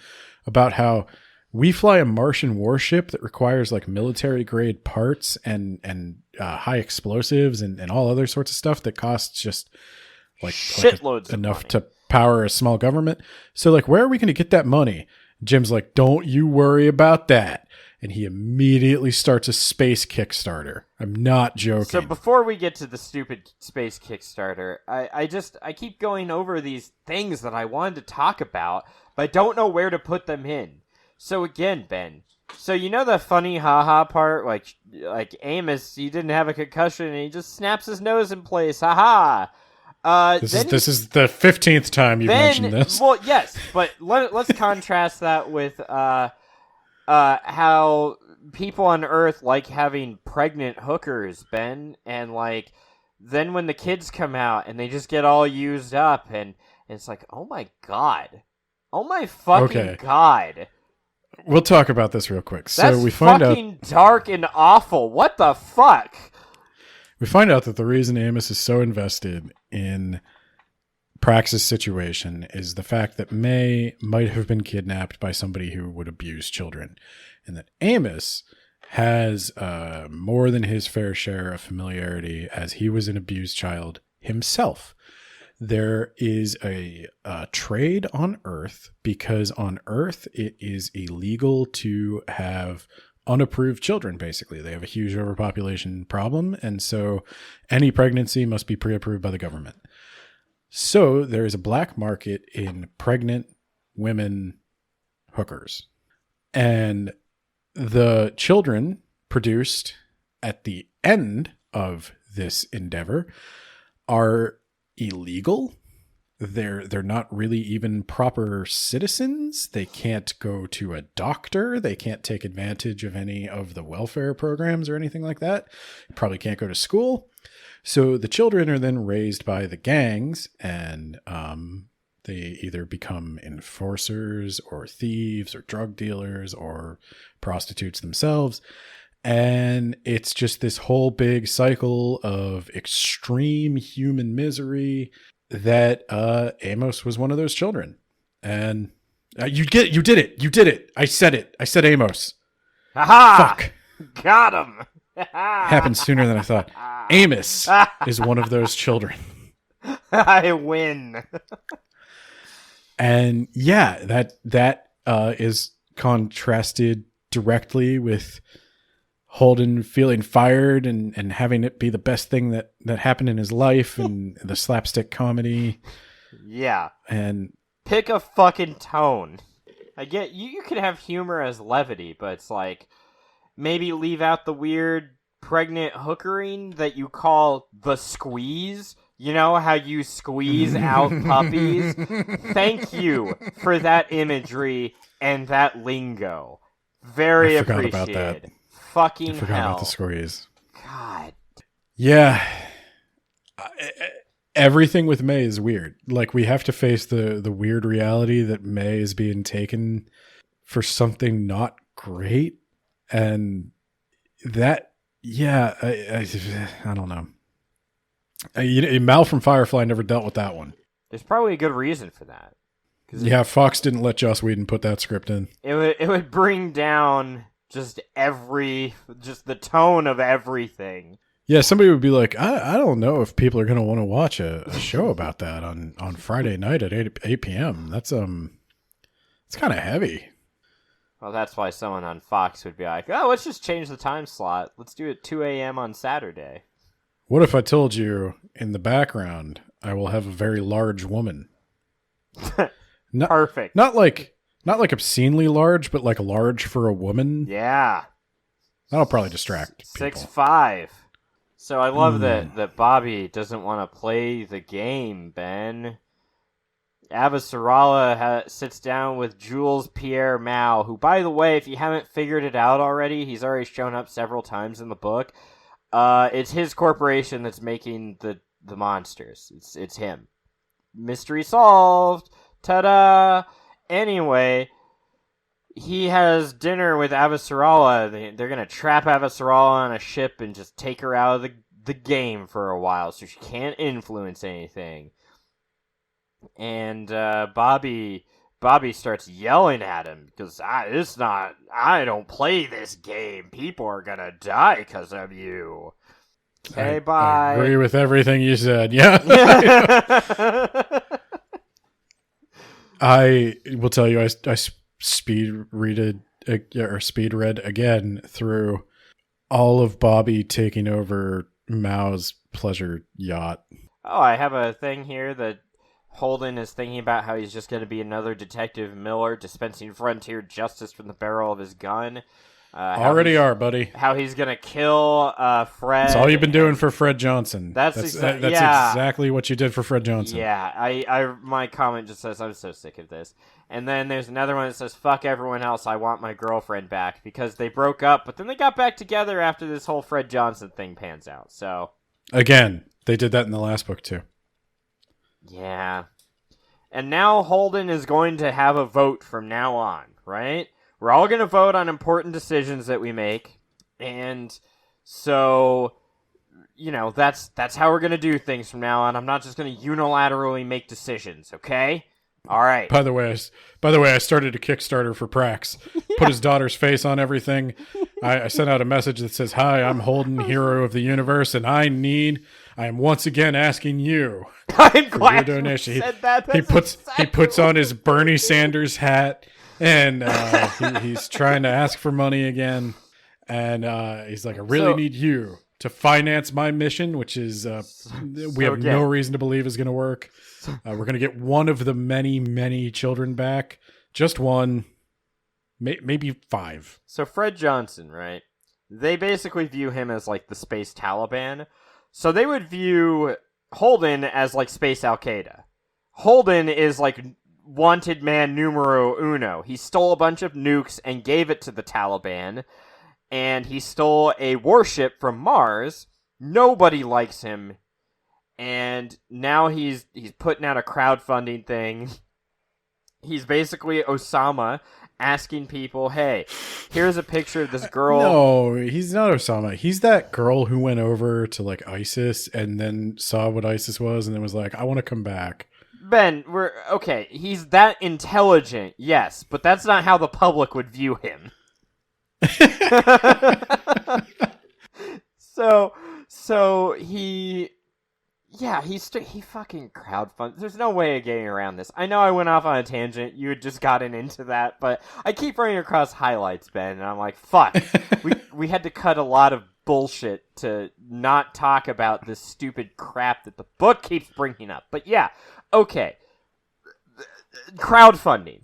about how we fly a Martian warship that requires like military grade parts and high explosives and all other sorts of stuff that costs just like shitloads enough to power a small government. So like, where are we going to get that money? Jim's like, don't you worry about that. And he immediately starts a space Kickstarter. I'm not joking. So before we get to the stupid space Kickstarter, I keep going over these things that I wanted to talk about, but I don't know where to put them in. So again, Ben, so you know the funny haha part, like Amos, he didn't have a concussion and he just snaps his nose in place, haha. This is the 15th time you've mentioned this. Well, yes, but let's contrast that with how people on Earth like having pregnant hookers, Ben, and like then when the kids come out and they just get all used up and it's like, oh my god, oh my fucking god. We'll talk about this real quick. That's we find fucking dark and awful. What the fuck? We find out that the reason Amos is so invested in Praxis' situation is the fact that May might have been kidnapped by somebody who would abuse children, and that Amos has more than his fair share of familiarity as he was an abused child himself. There is a trade on Earth because on Earth it is illegal to have unapproved children, basically. They have a huge overpopulation problem, and so any pregnancy must be pre-approved by the government. So there is a black market in pregnant women hookers. And the children produced at the end of this endeavor are illegal. They're not really even proper citizens. They can't go to a doctor. They can't take advantage of any of the welfare programs or anything like that. Probably can't go to school. So the children are then raised by the gangs, and they either become enforcers or thieves or drug dealers or prostitutes themselves. And it's just this whole big cycle of extreme human misery that Amos was one of those children. And you did it. I said Amos. Aha! Fuck. Got him. Happened sooner than I thought. Amos is one of those children. I win. And yeah, that is contrasted directly with Holden feeling fired and having it be the best thing that happened in his life, and the slapstick comedy. Yeah. And pick a fucking tone. I get you can have humor as levity, but it's like maybe leave out the weird pregnant hookering that you call the squeeze. You know how you squeeze out puppies? Thank you for that imagery and that lingo. Very I forgot appreciated. about that. Fucking I forgot hell. about the squeeze. God. Yeah. Everything with May is weird. Like, we have to face the weird reality that May is being taken for something not great. And that, yeah, I don't know. Mal from Firefly never dealt with that one. There's probably a good reason for that. Yeah, Fox didn't let Joss Whedon put that script in. It would bring down just the tone of everything. Yeah, somebody would be like, I don't know if people are going to want to watch a show about that on Friday night at 8 p.m. That's it's kind of heavy. Well, that's why someone on Fox would be like, oh, let's just change the time slot. Let's do it 2 a.m. on Saturday. What if I told you in the background I will have a very large woman? Perfect. Not like obscenely large, but like large for a woman. Yeah. That'll probably distract people. 6'5". So I love that Bobby doesn't want to play the game, Ben. Avasarala sits down with Jules Pierre Mao, who, by the way, if you haven't figured it out already, he's already shown up several times in the book. It's his corporation that's making the monsters. It's him. Mystery solved. Ta-da! Anyway, he has dinner with Avasarala. They're going to trap Avasarala on a ship and just take her out of the game for a while so she can't influence anything. And Bobby starts yelling at him because I don't play this game. People are going to die because of you. Okay, bye. I agree with everything you said. Yeah. I will tell you, I speed read again through all of Bobby taking over Mao's pleasure yacht. Oh, I have a thing here that Holden is thinking about how he's just going to be another Detective Miller dispensing frontier justice from the barrel of his gun. Already are, buddy. How he's going to kill Fred. That's all you've been doing for Fred Johnson. That's exactly what you did for Fred Johnson. Yeah, my comment just says, I'm so sick of this. And then there's another one that says, fuck everyone else, I want my girlfriend back. Because they broke up, but then they got back together after this whole Fred Johnson thing pans out. So again, they did that in the last book too. Yeah. And now Holden is going to have a vote from now on, right? We're all going to vote on important decisions that we make. And so, that's how we're going to do things from now on. I'm not just going to unilaterally make decisions, okay? All right. By the way, I started a Kickstarter for Prax. Put his daughter's face on everything. I sent out a message that says, "Hi, I'm Holden, hero of the universe, and I am once again asking you I'm for glad your donation." you said that. He puts on his Bernie Sanders hat, and he's trying to ask for money again. And he's like, "I really need you to finance my mission," which is we have no reason to believe is going to work. We're going to get one of the many, many children back. Just one. Maybe 5. So Fred Johnson, right? They basically view him as like the space Taliban. So they would view Holden as like space Al-Qaeda. Holden is like wanted man numero uno. He stole a bunch of nukes and gave it to the Taliban. And he stole a warship from Mars. Nobody likes him. And now he's putting out a crowdfunding thing. He's basically Osama. asking people, hey, here's a picture of this girl. No, he's not Osama. He's that girl who went over to like ISIS and then saw what ISIS was and then was like, I want to come back. Ben, okay. He's that intelligent, yes, but that's not how the public would view him. So he fucking crowdfunded. There's no way of getting around this. I know I went off on a tangent. You had just gotten into that, but I keep running across highlights, Ben, and I'm like, fuck. we had to cut a lot of bullshit to not talk about this stupid crap that the book keeps bringing up. But yeah, okay. Crowdfunding.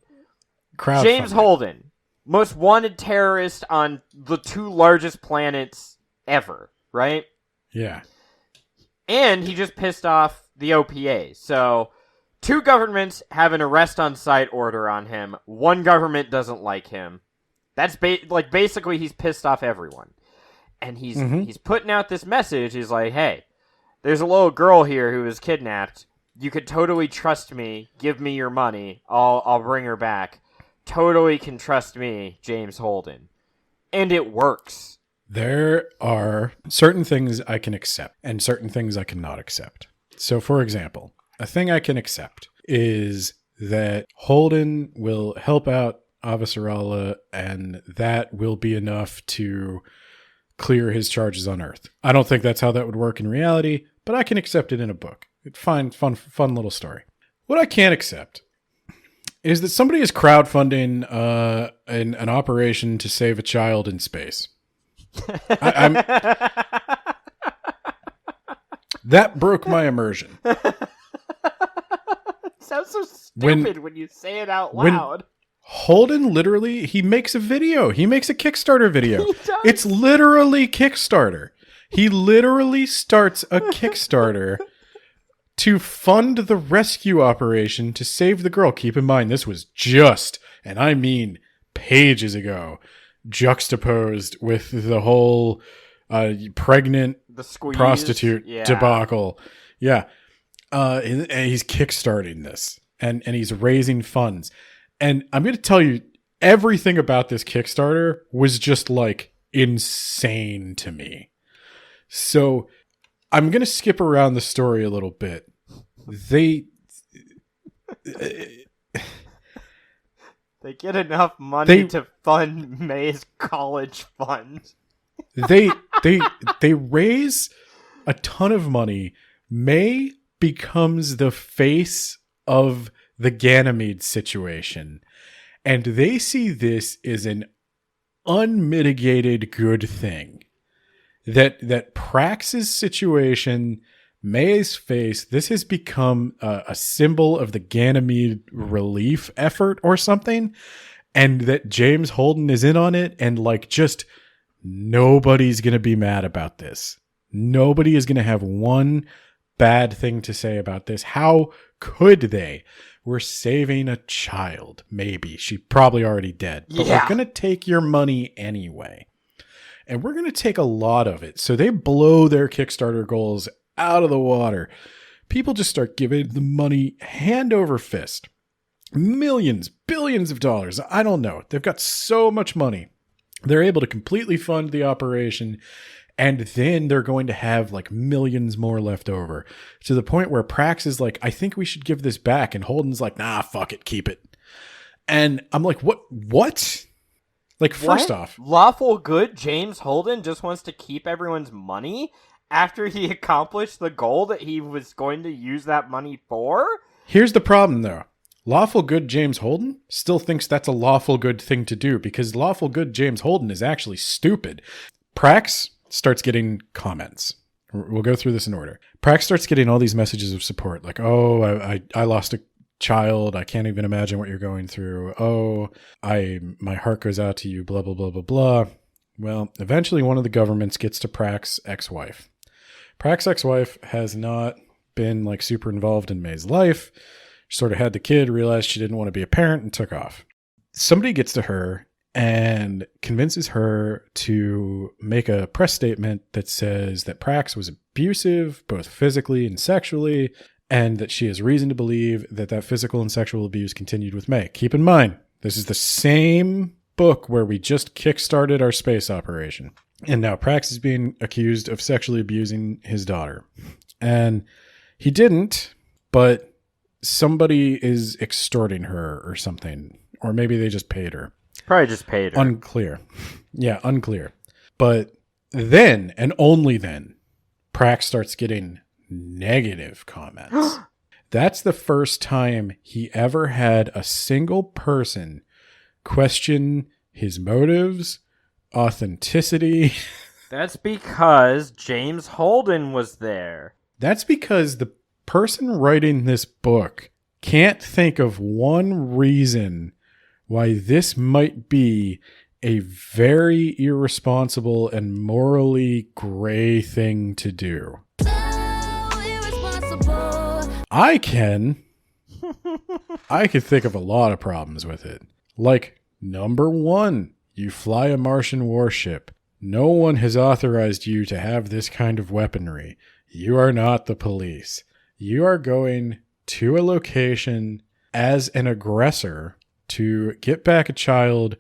James Holden, most wanted terrorist on the 2 largest planets ever, right? Yeah. And he just pissed off the OPA. So 2 governments have an arrest on sight order on him. 1 government doesn't like him. That's basically he's pissed off everyone. And he's putting out this message. He's like, hey, there's a little girl here who was kidnapped. You could totally trust me. Give me your money. I'll bring her back. Totally can trust me, James Holden. And it works. There are certain things I can accept and certain things I cannot accept. So, for example, a thing I can accept is that Holden will help out Avasarala and that will be enough to clear his charges on Earth. I don't think that's how that would work in reality, but I can accept it in a book. It's fun little story. What I can't accept is that somebody is crowdfunding an operation to save a child in space. That broke my immersion. It sounds so stupid when you say it out loud. Holden literally, he makes a video. He makes a Kickstarter video. It's literally Kickstarter. He literally starts a Kickstarter to fund the rescue operation to save the girl. Keep in mind, this was just, and I mean pages ago, juxtaposed with the whole pregnant prostitute debacle. Yeah. And he's kickstarting this and he's raising funds. And I'm going to tell you, everything about this Kickstarter was just like insane to me. So I'm going to skip around the story a little bit. They get enough money to fund May's college fund. they raise a ton of money. May becomes the face of the Ganymede situation. And they see this as an unmitigated good thing. That Prax's situation, May's face, this has become a symbol of the Ganymede relief effort or something. And that James Holden is in on it. And like, just nobody's going to be mad about this. Nobody is going to have one bad thing to say about this. How could they? We're saving a child. Maybe. She's probably already dead. But we're going to take your money anyway. And we're going to take a lot of it. So they blow their Kickstarter goals out of the water. People just start giving the money hand over fist. Millions, billions of dollars. I don't know. They've got so much money. They're able to completely fund the operation. And then they're going to have like millions more left over, to the point where Prax is like, I think we should give this back. And Holden's like, nah, fuck it. Keep it. And I'm like, what? Like, first off, lawful good James Holden just wants to keep everyone's money after he accomplished the goal that he was going to use that money for? Here's the problem, though. Lawful good James Holden still thinks that's a lawful good thing to do, because lawful good James Holden is actually stupid. Prax starts getting comments. We'll go through this in order. Prax starts getting all these messages of support, like, oh, I lost a child. I can't even imagine what you're going through. Oh, my heart goes out to you, blah, blah, blah, blah, blah. Well, eventually one of the governments gets to Prax's ex-wife. Prax's ex-wife has not been like super involved in May's life. She sort of had the kid, realized she didn't want to be a parent, and took off. Somebody gets to her and convinces her to make a press statement that says that Prax was abusive, both physically and sexually, and that she has reason to believe that that physical and sexual abuse continued with May. Keep in mind, This is the same book where we just kickstarted our space operation. And now Prax is being accused of sexually abusing his daughter. And he didn't, but somebody is extorting her or something. Or maybe they just paid her. Probably just paid her. Unclear. Yeah, unclear. But then, and only then, Prax starts getting negative comments. That's the first time he ever had a single person question his motives, authenticity. That's because James Holden was there. That's because the person writing this book can't think of one reason why this might be a very irresponsible and morally gray thing to do. I can think of a lot of problems with it. Like, number one, you fly a Martian warship. No one has authorized you to have this kind of weaponry. You are not the police. You are going to a location as an aggressor to get back a child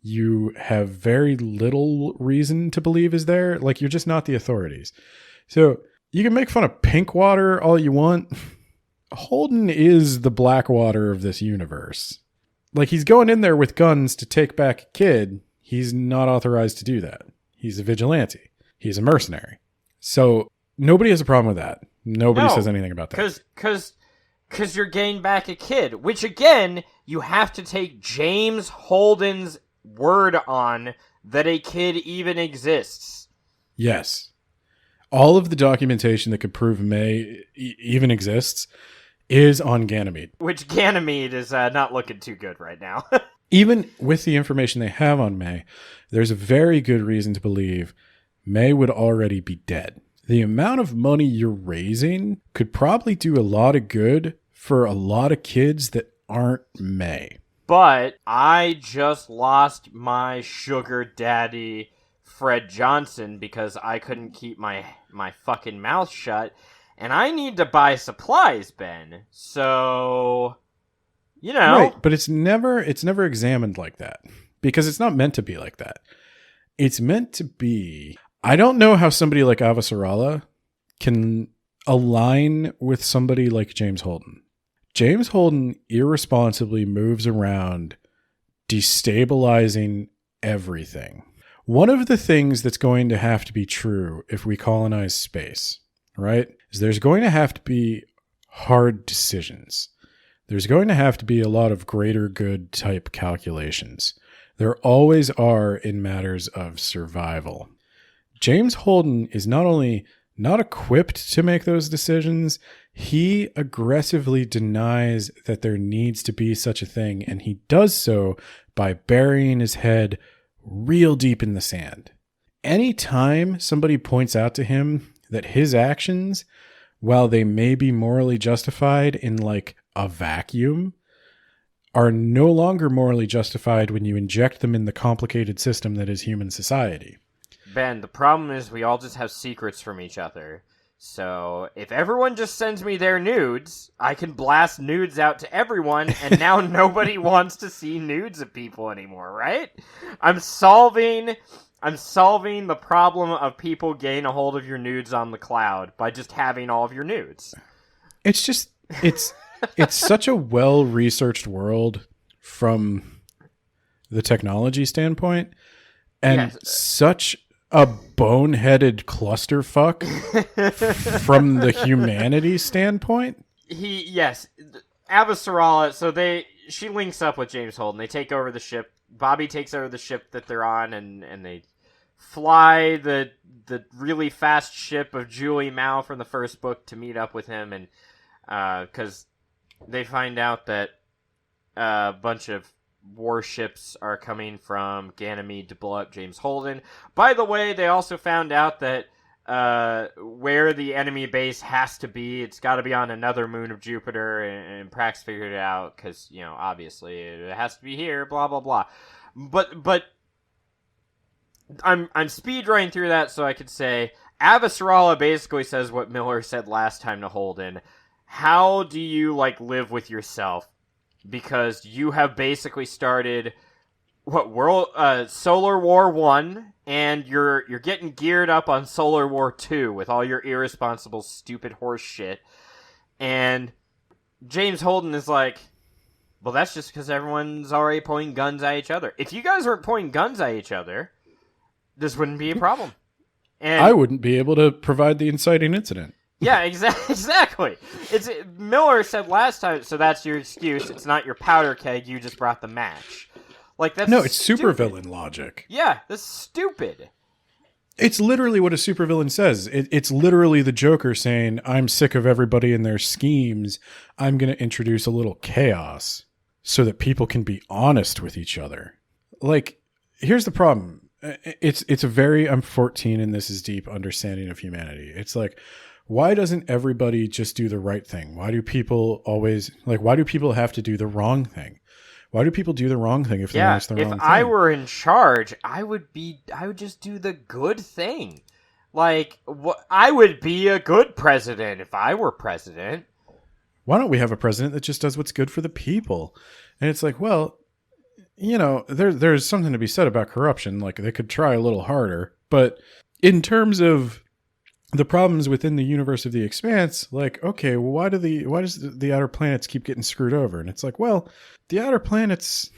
you have very little reason to believe is there. Like, you're just not the authorities. So you can make fun of Pinkwater all you want. Holden is the Blackwater of this universe. Like, he's going in there with guns to take back a kid. He's not authorized to do that. He's a vigilante. He's a mercenary. So nobody has a problem with that. Nobody says anything about that. Because you're getting back a kid, which again, you have to take James Holden's word on that a kid even exists. Yes. All of the documentation that could prove May even exists is on Ganymede. Which Ganymede is not looking too good right now. Even with the information they have on May, there's a very good reason to believe May would already be dead. The amount of money you're raising could probably do a lot of good for a lot of kids that aren't May. But I just lost my sugar daddy, Fred Johnson, because I couldn't keep my fucking mouth shut. And I need to buy supplies, Ben. So, you know. Right, but it's never examined like that. Because it's not meant to be like that. It's meant to be... I don't know how somebody like Avasarala can align with somebody like James Holden. James Holden irresponsibly moves around destabilizing everything. One of the things that's going to have to be true if we colonize space, right, is there's going to have to be hard decisions. There's going to have to be a lot of greater good type calculations. There always are in matters of survival. James Holden is not only not equipped to make those decisions, he aggressively denies that there needs to be such a thing, and he does so by burying his head real deep in the sand. Anytime somebody points out to him that his actions, while they may be morally justified in like a vacuum, are no longer morally justified when you inject them in the complicated system that is human society. Ben, the problem is we all just have secrets from each other. So if everyone just sends me their nudes, I can blast nudes out to everyone, and now nobody wants to see nudes of people anymore, right? I'm solving the problem of people getting a hold of your nudes on the cloud by just having all of your nudes. It's such a well-researched world from the technology standpoint, and such a boneheaded clusterfuck from the humanity standpoint. Avasarala, so she links up with James Holden. They take over the ship. Bobby takes over the ship that they're on, and they fly the really fast ship of Julie Mao from the first book to meet up with him, and because they find out that a bunch of warships are coming from Ganymede to blow up James Holden. By the way, they also found out that where the enemy base has to be, it's got to be on another moon of Jupiter, and Prax figured it out because, you know, obviously it has to be here, blah, blah, blah. But I'm speed running through that so I could say Avasarala basically says what Miller said last time to Holden. How do you, live with yourself because you have basically started Solar War 1, and you're getting geared up on Solar War 2 with all your irresponsible, stupid horse shit. And James Holden is like, well, that's just because everyone's already pointing guns at each other. If you guys weren't pointing guns at each other, this wouldn't be a problem. And I wouldn't be able to provide the inciting incident. yeah, exactly. Miller said last time, so that's your excuse. It's not your powder keg. You just brought the match. Like that's No, it's stupid. supervillain logic. Yeah, that's stupid. It's literally what a supervillain says. It's literally the Joker saying, I'm sick of everybody and their schemes. I'm going to introduce a little chaos so that people can be honest with each other. Like, here's the problem. It's a very, I'm 14 and this is deep understanding of humanity. It's like, why doesn't everybody just do the right thing? Why do people have to do the wrong thing? Why do people do the wrong thing if they know it's the wrong thing? If I were in charge, I would just do the good thing. Like, I would be a good president if I were president. Why don't we have a president that just does what's good for the people? And it's like, well, you know, there's something to be said about corruption. Like, they could try a little harder. But in terms of the problems within the universe of the Expanse, like, okay, well, why does the outer planets keep getting screwed over? And it's like, well, the outer planets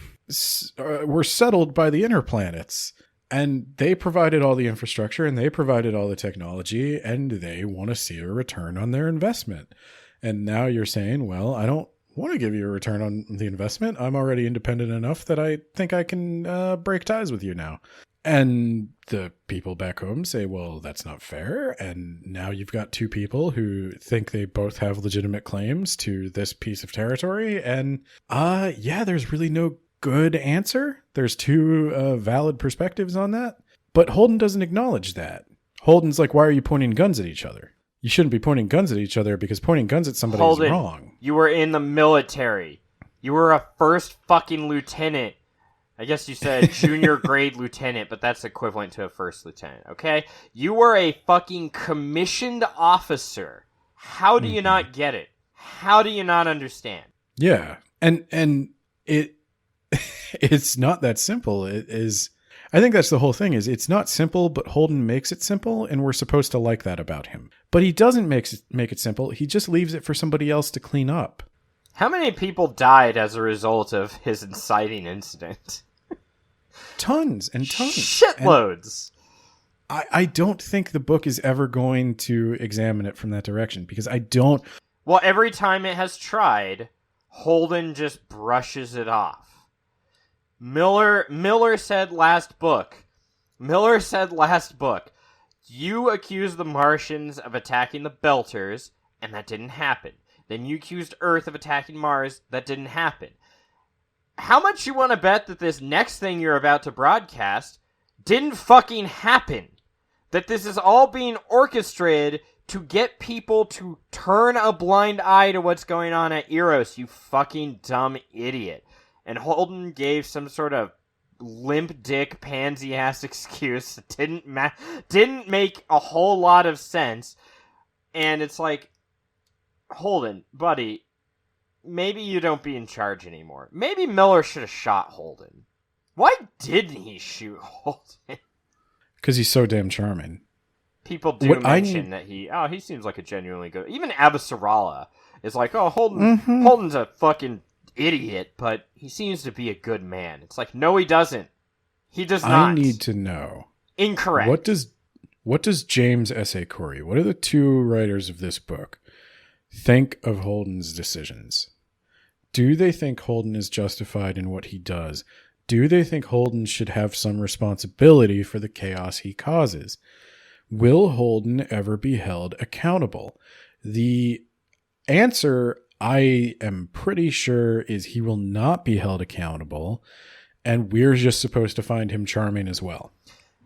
were settled by the inner planets, and they provided all the infrastructure and they provided all the technology, and they want to see a return on their investment. And now you're saying, well, I don't want to give you a return on the investment. I'm already independent enough that I think I can break ties with you now. And the people back home say, well, that's not fair. And now you've got two people who think they both have legitimate claims to this piece of territory. And there's really no good answer. There's two valid perspectives on that. But Holden doesn't acknowledge that. Holden's like, why are you pointing guns at each other? You shouldn't be pointing guns at each other because pointing guns at somebody is wrong. You were in the military. You were a first fucking lieutenant. I guess you said junior grade lieutenant, but that's equivalent to a first lieutenant, okay? You were a fucking commissioned officer. How do you not get it? How do you not understand? Yeah. And it's not that simple. It is. I think that's the whole thing. Is it's not simple, but Holden makes it simple, and we're supposed to like that about him. But he doesn't make it simple. He just leaves it for somebody else to clean up. How many people died as a result of his inciting incident? Tons and tons. Shitloads. And I don't think the book is ever going to examine it from that direction, because I don't. Well, every time it has tried, Holden just brushes it off. Miller said last book, you accused the Martians of attacking the Belters, and that didn't happen. Then you accused Earth of attacking Mars, that didn't happen. How much you want to bet that this next thing you're about to broadcast didn't fucking happen? That this is all being orchestrated to get people to turn a blind eye to what's going on at Eros, you fucking dumb idiot. And Holden gave some sort of limp dick pansy ass excuse that didn't make a whole lot of sense. And it's like, Holden, buddy, maybe you don't be in charge anymore. Maybe Miller should have shot Holden. Why didn't he shoot Holden? Because he's so damn charming. People do mention that he seems like a genuinely good. Even Abasarala is like, oh, Holden's a fucking idiot, but he seems to be a good man. It's like, no, he doesn't. He does not. I need to know. Incorrect. What does James S.A. Corey, what are the two writers of this book, think of Holden's decisions? Do they think Holden is justified in what he does? Do they think Holden should have some responsibility for the chaos he causes? Will Holden ever be held accountable? The answer, I am pretty sure, is he will not be held accountable, and we're just supposed to find him charming as well.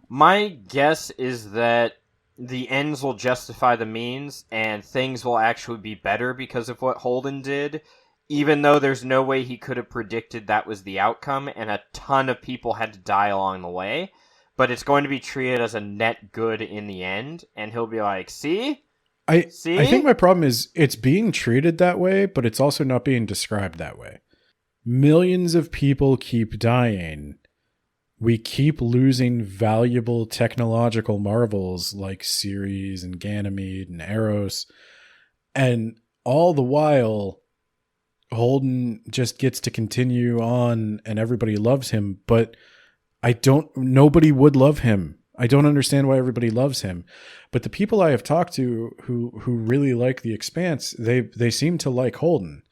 My guess is that the ends will justify the means, and things will actually be better because of what Holden did, even though there's no way he could have predicted that was the outcome, and a ton of people had to die along the way. But it's going to be treated as a net good in the end, and he'll be like, see? I think my problem is it's being treated that way, but it's also not being described that way. Millions of people keep dying. We keep losing valuable technological marvels like Ceres and Ganymede and Eros. And all the while, Holden just gets to continue on and everybody loves him, but nobody would love him. I don't understand why everybody loves him. But the people I have talked to who really like The Expanse, they seem to like Holden.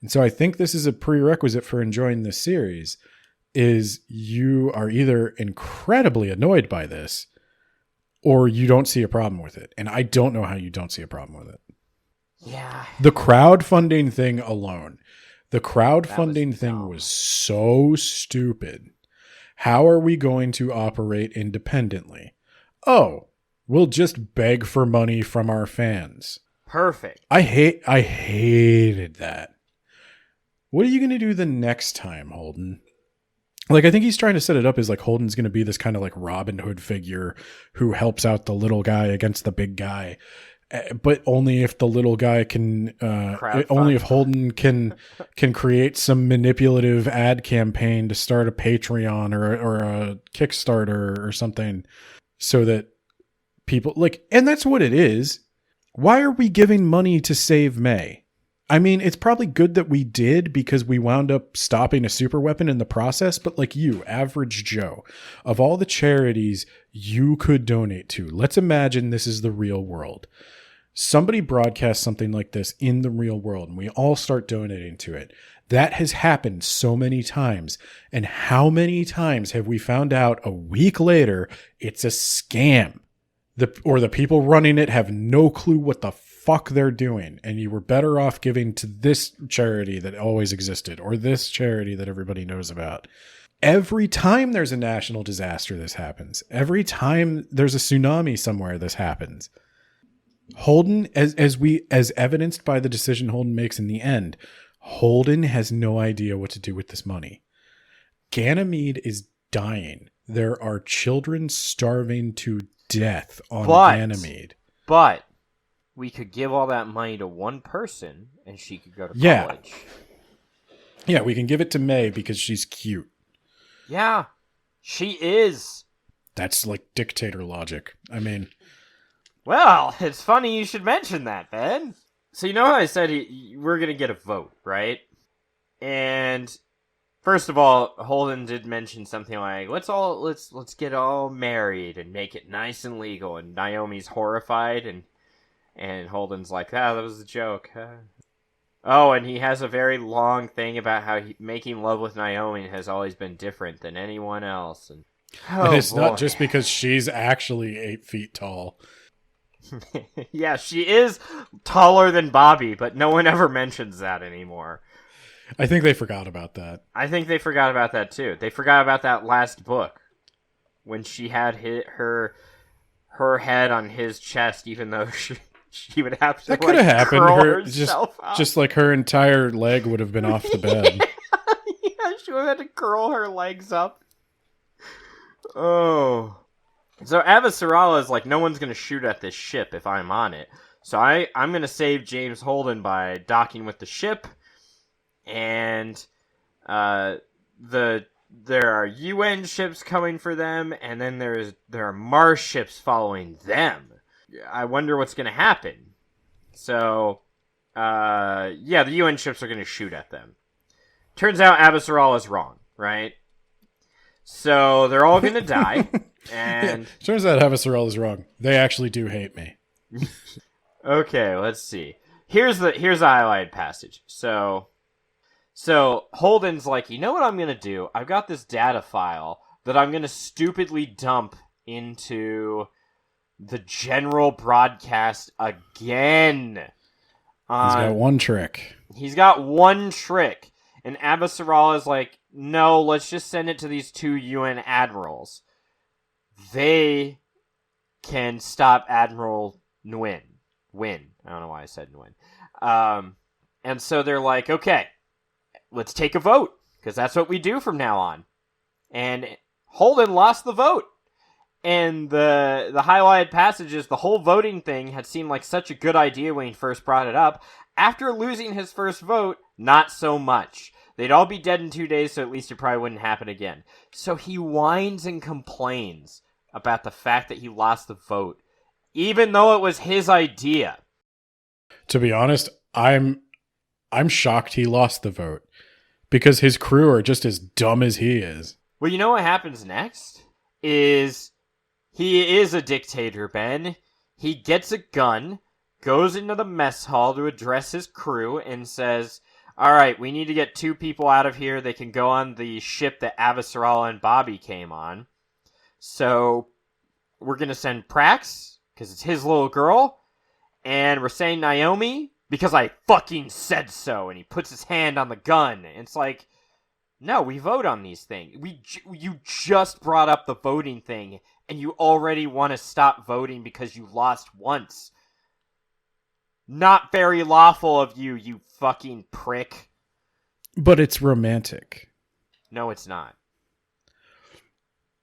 And so I think this is a prerequisite for enjoying this series, is you are either incredibly annoyed by this or you don't see a problem with it. And I don't know how you don't see a problem with it. Yeah. The crowdfunding thing alone. The crowdfunding thing was so stupid. How are we going to operate independently? Oh, we'll just beg for money from our fans. Perfect. I hated that. What are you going to do the next time, Holden? Like, I think he's trying to set it up as like Holden's going to be this kind of like Robin Hood figure who helps out the little guy against the big guy. But only if the little guy can, only if Holden can create some manipulative ad campaign to start a Patreon or a Kickstarter or something, so that people like, and that's what it is. Why are we giving money to save May? I mean, it's probably good that we did because we wound up stopping a super weapon in the process. But like you, average Joe, of all the charities you could donate to, let's imagine this is the real world. Somebody broadcasts something like this in the real world and we all start donating to it. That has happened so many times. And how many times have we found out a week later it's a scam? The people running it have no clue what the fuck they're doing. And you were better off giving to this charity that always existed or this charity that everybody knows about. Every time there's a national disaster, this happens. Every time there's a tsunami somewhere, this happens. Holden, as evidenced by the decision Holden makes in the end, Holden has no idea what to do with this money. Ganymede is dying. There are children starving to death on Ganymede. But we could give all that money to one person and she could go to college. Yeah, we can give it to May because she's cute. Yeah, she is. That's like dictator logic. I mean... Well, it's funny you should mention that, Ben. So you know how I said we're going to get a vote, right? And first of all, Holden did mention something like, let's get all married and make it nice and legal. And Naomi's horrified and Holden's like, that was a joke. Oh, and he has a very long thing about how making love with Naomi has always been different than anyone else. And it's not just because she's actually 8 feet tall. Yeah, she is taller than Bobby, but no one ever mentions that anymore. I think they forgot about that. I think they forgot about that too. They forgot about that last book when she had her head on his chest, even though she would have to. That could have happened. Her just like her entire leg would have been off the bed. Yeah, she would have had to curl her legs up. Oh. So Avasarala is like, no one's going to shoot at this ship if I'm on it. So I'm going to save James Holden by docking with the ship. And there are UN ships coming for them. And then there are Mars ships following them. I wonder what's going to happen. So, yeah, the UN ships are going to shoot at them. Turns out Avasarala is wrong, right? So they're all going to die. And yeah, turns out Avasarala is wrong. They actually do hate me. Okay, let's see. Here's the highlighted passage. So Holden's like, you know what I'm gonna do? I've got this data file that I'm gonna stupidly dump into the general broadcast again. He's got one trick. He's got one trick. And Avasarala is like, no, let's just send it to these 2 UN admirals. They can stop Admiral Nguyen. Win. I don't know why I said Nguyen. And so they're like, okay, let's take a vote, because that's what we do from now on. And Holden lost the vote. And the highlighted passage is the whole voting thing had seemed like such a good idea when he first brought it up. After losing his first vote, not so much. They'd all be dead in 2 days, so at least it probably wouldn't happen again. So he whines and complains about the fact that he lost the vote, even though it was his idea. To be honest, I'm shocked he lost the vote because his crew are just as dumb as he is. Well, you know what happens next? Is he is a dictator, Ben. He gets a gun, goes into the mess hall to address his crew, and says, all right, we need to get 2 people out of here. They can go on the ship that Avasarala and Bobby came on. So we're going to send Prax, because it's his little girl, and we're saying Naomi, because I fucking said so. And he puts his hand on the gun. And it's like, no, we vote on these things. You just brought up the voting thing, and you already want to stop voting because you lost once. Not very lawful of you, you fucking prick. But it's romantic. No, it's not.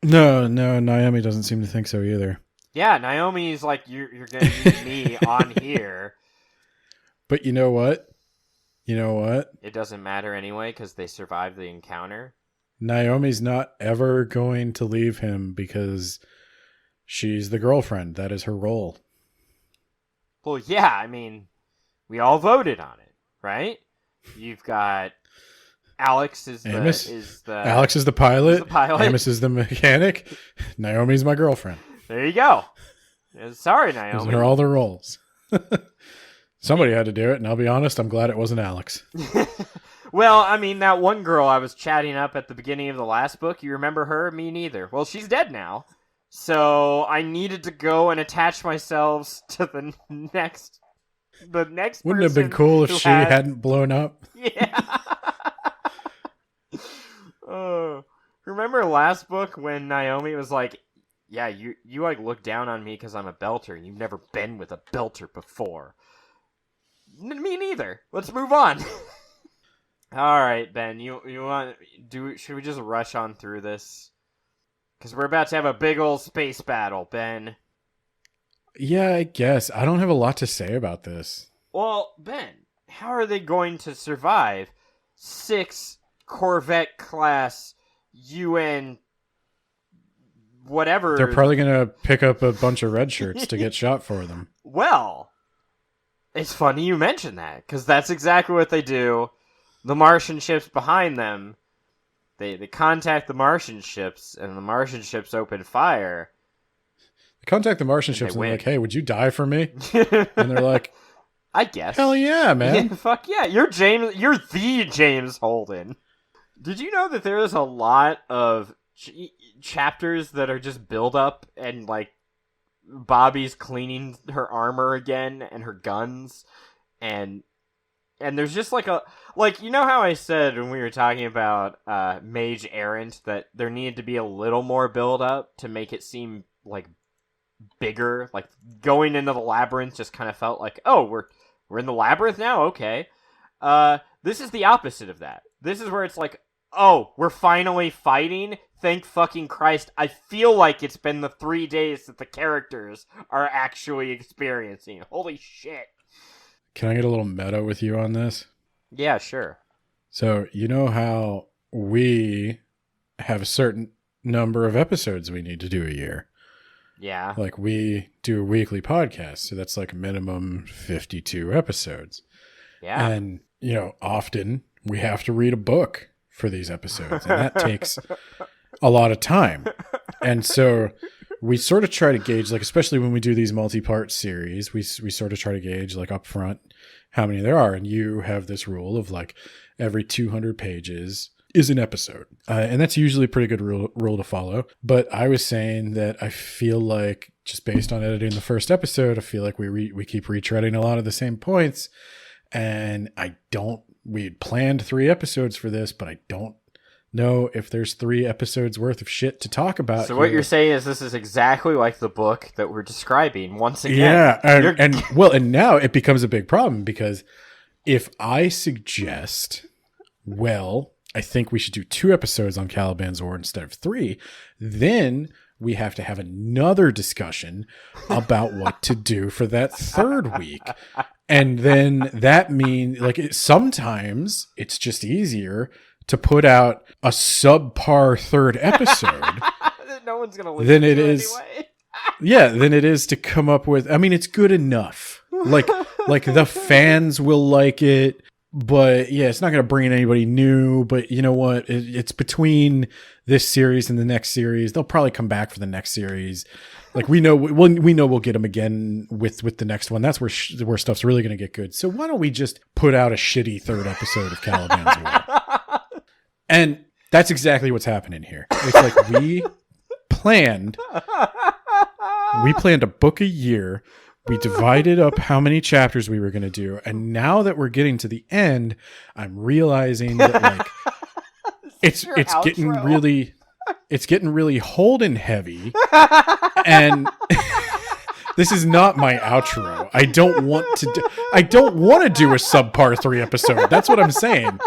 No, Naomi doesn't seem to think so either. Yeah, Naomi's like, you're going to need me on here. But you know what? It doesn't matter anyway, because they survived the encounter. Naomi's not ever going to leave him because she's the girlfriend. That is her role. Well, yeah, I mean, we all voted on it, right? You've got Alex Amos is the pilot. Amos is the mechanic. Naomi's my girlfriend. There you go. Sorry, Naomi. Those are all the roles. Somebody had to do it, and I'll be honest, I'm glad it wasn't Alex. Well, I mean, that one girl I was chatting up at the beginning of the last book, you remember her? Me neither. Well, she's dead now. So I needed to go and attach myself to the next Wouldn't it have been cool if she hadn't blown up? Yeah. Remember last book when Naomi was like, yeah, you like look down on me because I'm a belter and you've never been with a belter before. Me neither. Let's move on. All right, Ben, should we just rush on through this? Because we're about to have a big old space battle, Ben. Yeah, I guess. I don't have a lot to say about this. Well, Ben, how are they going to survive 6 Corvette-class UN whatever? They're probably going to pick up a bunch of red shirts to get shot for them. Well, it's funny you mention that, because that's exactly what they do. The Martian ships behind them, they contact the Martian ships, and the Martian ships open fire. They contact the Martian ships and they're like, hey, would you die for me? And they're like, I guess. Hell yeah, man. Yeah, fuck yeah. You're the James Holden. Did you know that there is a lot of chapters that are just build up and like Bobby's cleaning her armor again and her guns and there's just like you know how I said when we were talking about Mage Errant that there needed to be a little more build up to make it seem like bigger, like going into the labyrinth just kind of felt like, oh, we're in the labyrinth now, okay. This is the opposite of that. This is where it's like, oh, we're finally fighting. Thank fucking Christ. I feel like it's been the 3 days that the characters are actually experiencing. Holy shit. Can I get a little meta with you on this? Yeah, sure. So, you know how we have a certain number of episodes we need to do a year? Yeah. Like we do a weekly podcast, so that's like minimum 52 episodes. Yeah. And, often we have to read a book for these episodes, and that takes a lot of time. And so we sort of try to gauge, like, especially when we do these multi-part series, we sort of try to gauge, like, up front how many there are. And you have this rule of, like, every 200 pages is an episode. And that's usually a pretty good rule to follow. But I was saying that I feel like, just based on editing the first episode, I feel like we keep retreading a lot of the same points. And we had planned 3 episodes for this, but I don't know if there's 3 episodes worth of shit to talk about. So what you're saying is this is exactly like the book that we're describing once again. Yeah, and now it becomes a big problem because if I suggest, I think we should do 2 episodes on Caliban's War instead of 3, then we have to have another discussion about what to do for that 3rd week. And then that means, like, sometimes it's just easier to put out a subpar third episode. No one's gonna listen to it anyway. Yeah, than it is to come up with. I mean, it's good enough. Like the fans will like it, but yeah, it's not going to bring in anybody new. But you know what? It's between this series and the next series. They'll probably come back for the next series. Like we know we'll get them again with the next one. That's where stuff's really going to get good. So why don't we just put out a shitty third episode of Caliban's War? And that's exactly what's happening here. It's like we planned a book a year. We divided up how many chapters we were going to do. And now that we're getting to the end, I'm realizing that like it's getting really Holden heavy. And this is not my outro. I don't want to do a subpar 3 episode. That's what I'm saying.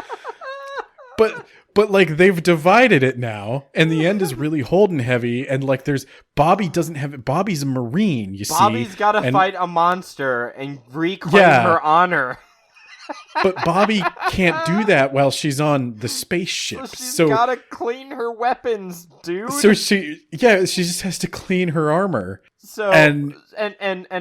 But like they've divided it now, and the end is really Holden heavy, and like Bobby's a Marine, you see. Bobby's gotta fight a monster and reclaim her honor. But Bobby can't do that while she's on the spaceship. She's gotta clean her weapons, dude. So she just has to clean her armor. So and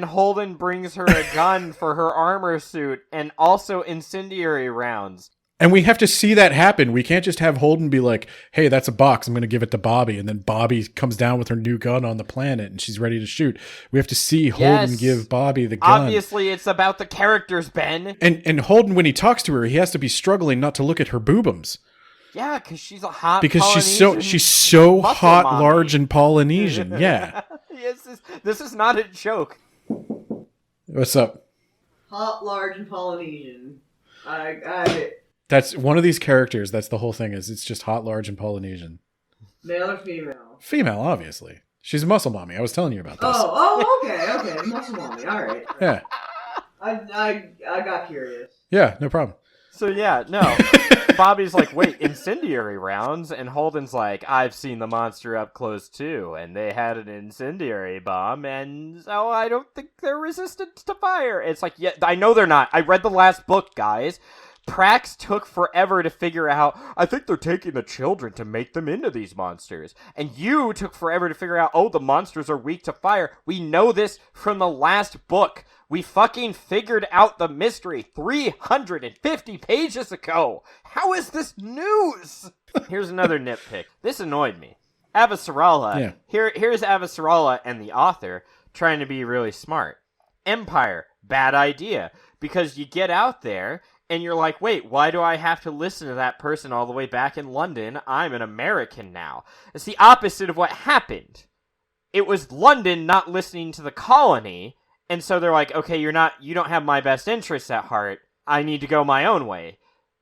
Holden brings her a gun for her armor suit and also incendiary rounds. And we have to see that happen. We can't just have Holden be like, hey, that's a box. I'm going to give it to Bobby. And then Bobby comes down with her new gun on the planet and she's ready to shoot. We have to see Holden give Bobby the gun. Obviously, it's about the characters, Ben. And Holden, when he talks to her, he has to be struggling not to look at her boobums. Yeah, because she's a hot because Polynesian she's so hot, mommy. Large, and Polynesian. Yeah. Yes, this is not a joke. What's up? Hot, large, and Polynesian. That's one of these characters. That's the whole thing. It's just hot, large, and Polynesian. Male or female? Female, obviously. She's a muscle mommy. I was telling you about this. Okay. Muscle mommy. All right. Yeah. I got curious. Yeah, no problem. So yeah, no. Bobby's like, wait, incendiary rounds? And Holden's like, I've seen the monster up close too, and they had an incendiary bomb, and so I don't think they're resistant to fire. It's like, yeah, I know they're not. I read the last book, guys. Prax took forever to figure out, I think they're taking the children to make them into these monsters. And you took forever to figure out, oh, the monsters are weak to fire. We know this from the last book. We fucking figured out the mystery 350 pages ago. How is this news? Here's another nitpick. This annoyed me. Avasarala. Yeah. Here's Avasarala and the author trying to be really smart. Empire, bad idea. Because you get out there and you're like, wait, why do I have to listen to that person all the way back in London? I'm an American now. It's the opposite of what happened. It was London not listening to the colony, and so they're like, okay, you don't have my best interests at heart. I need to go my own way.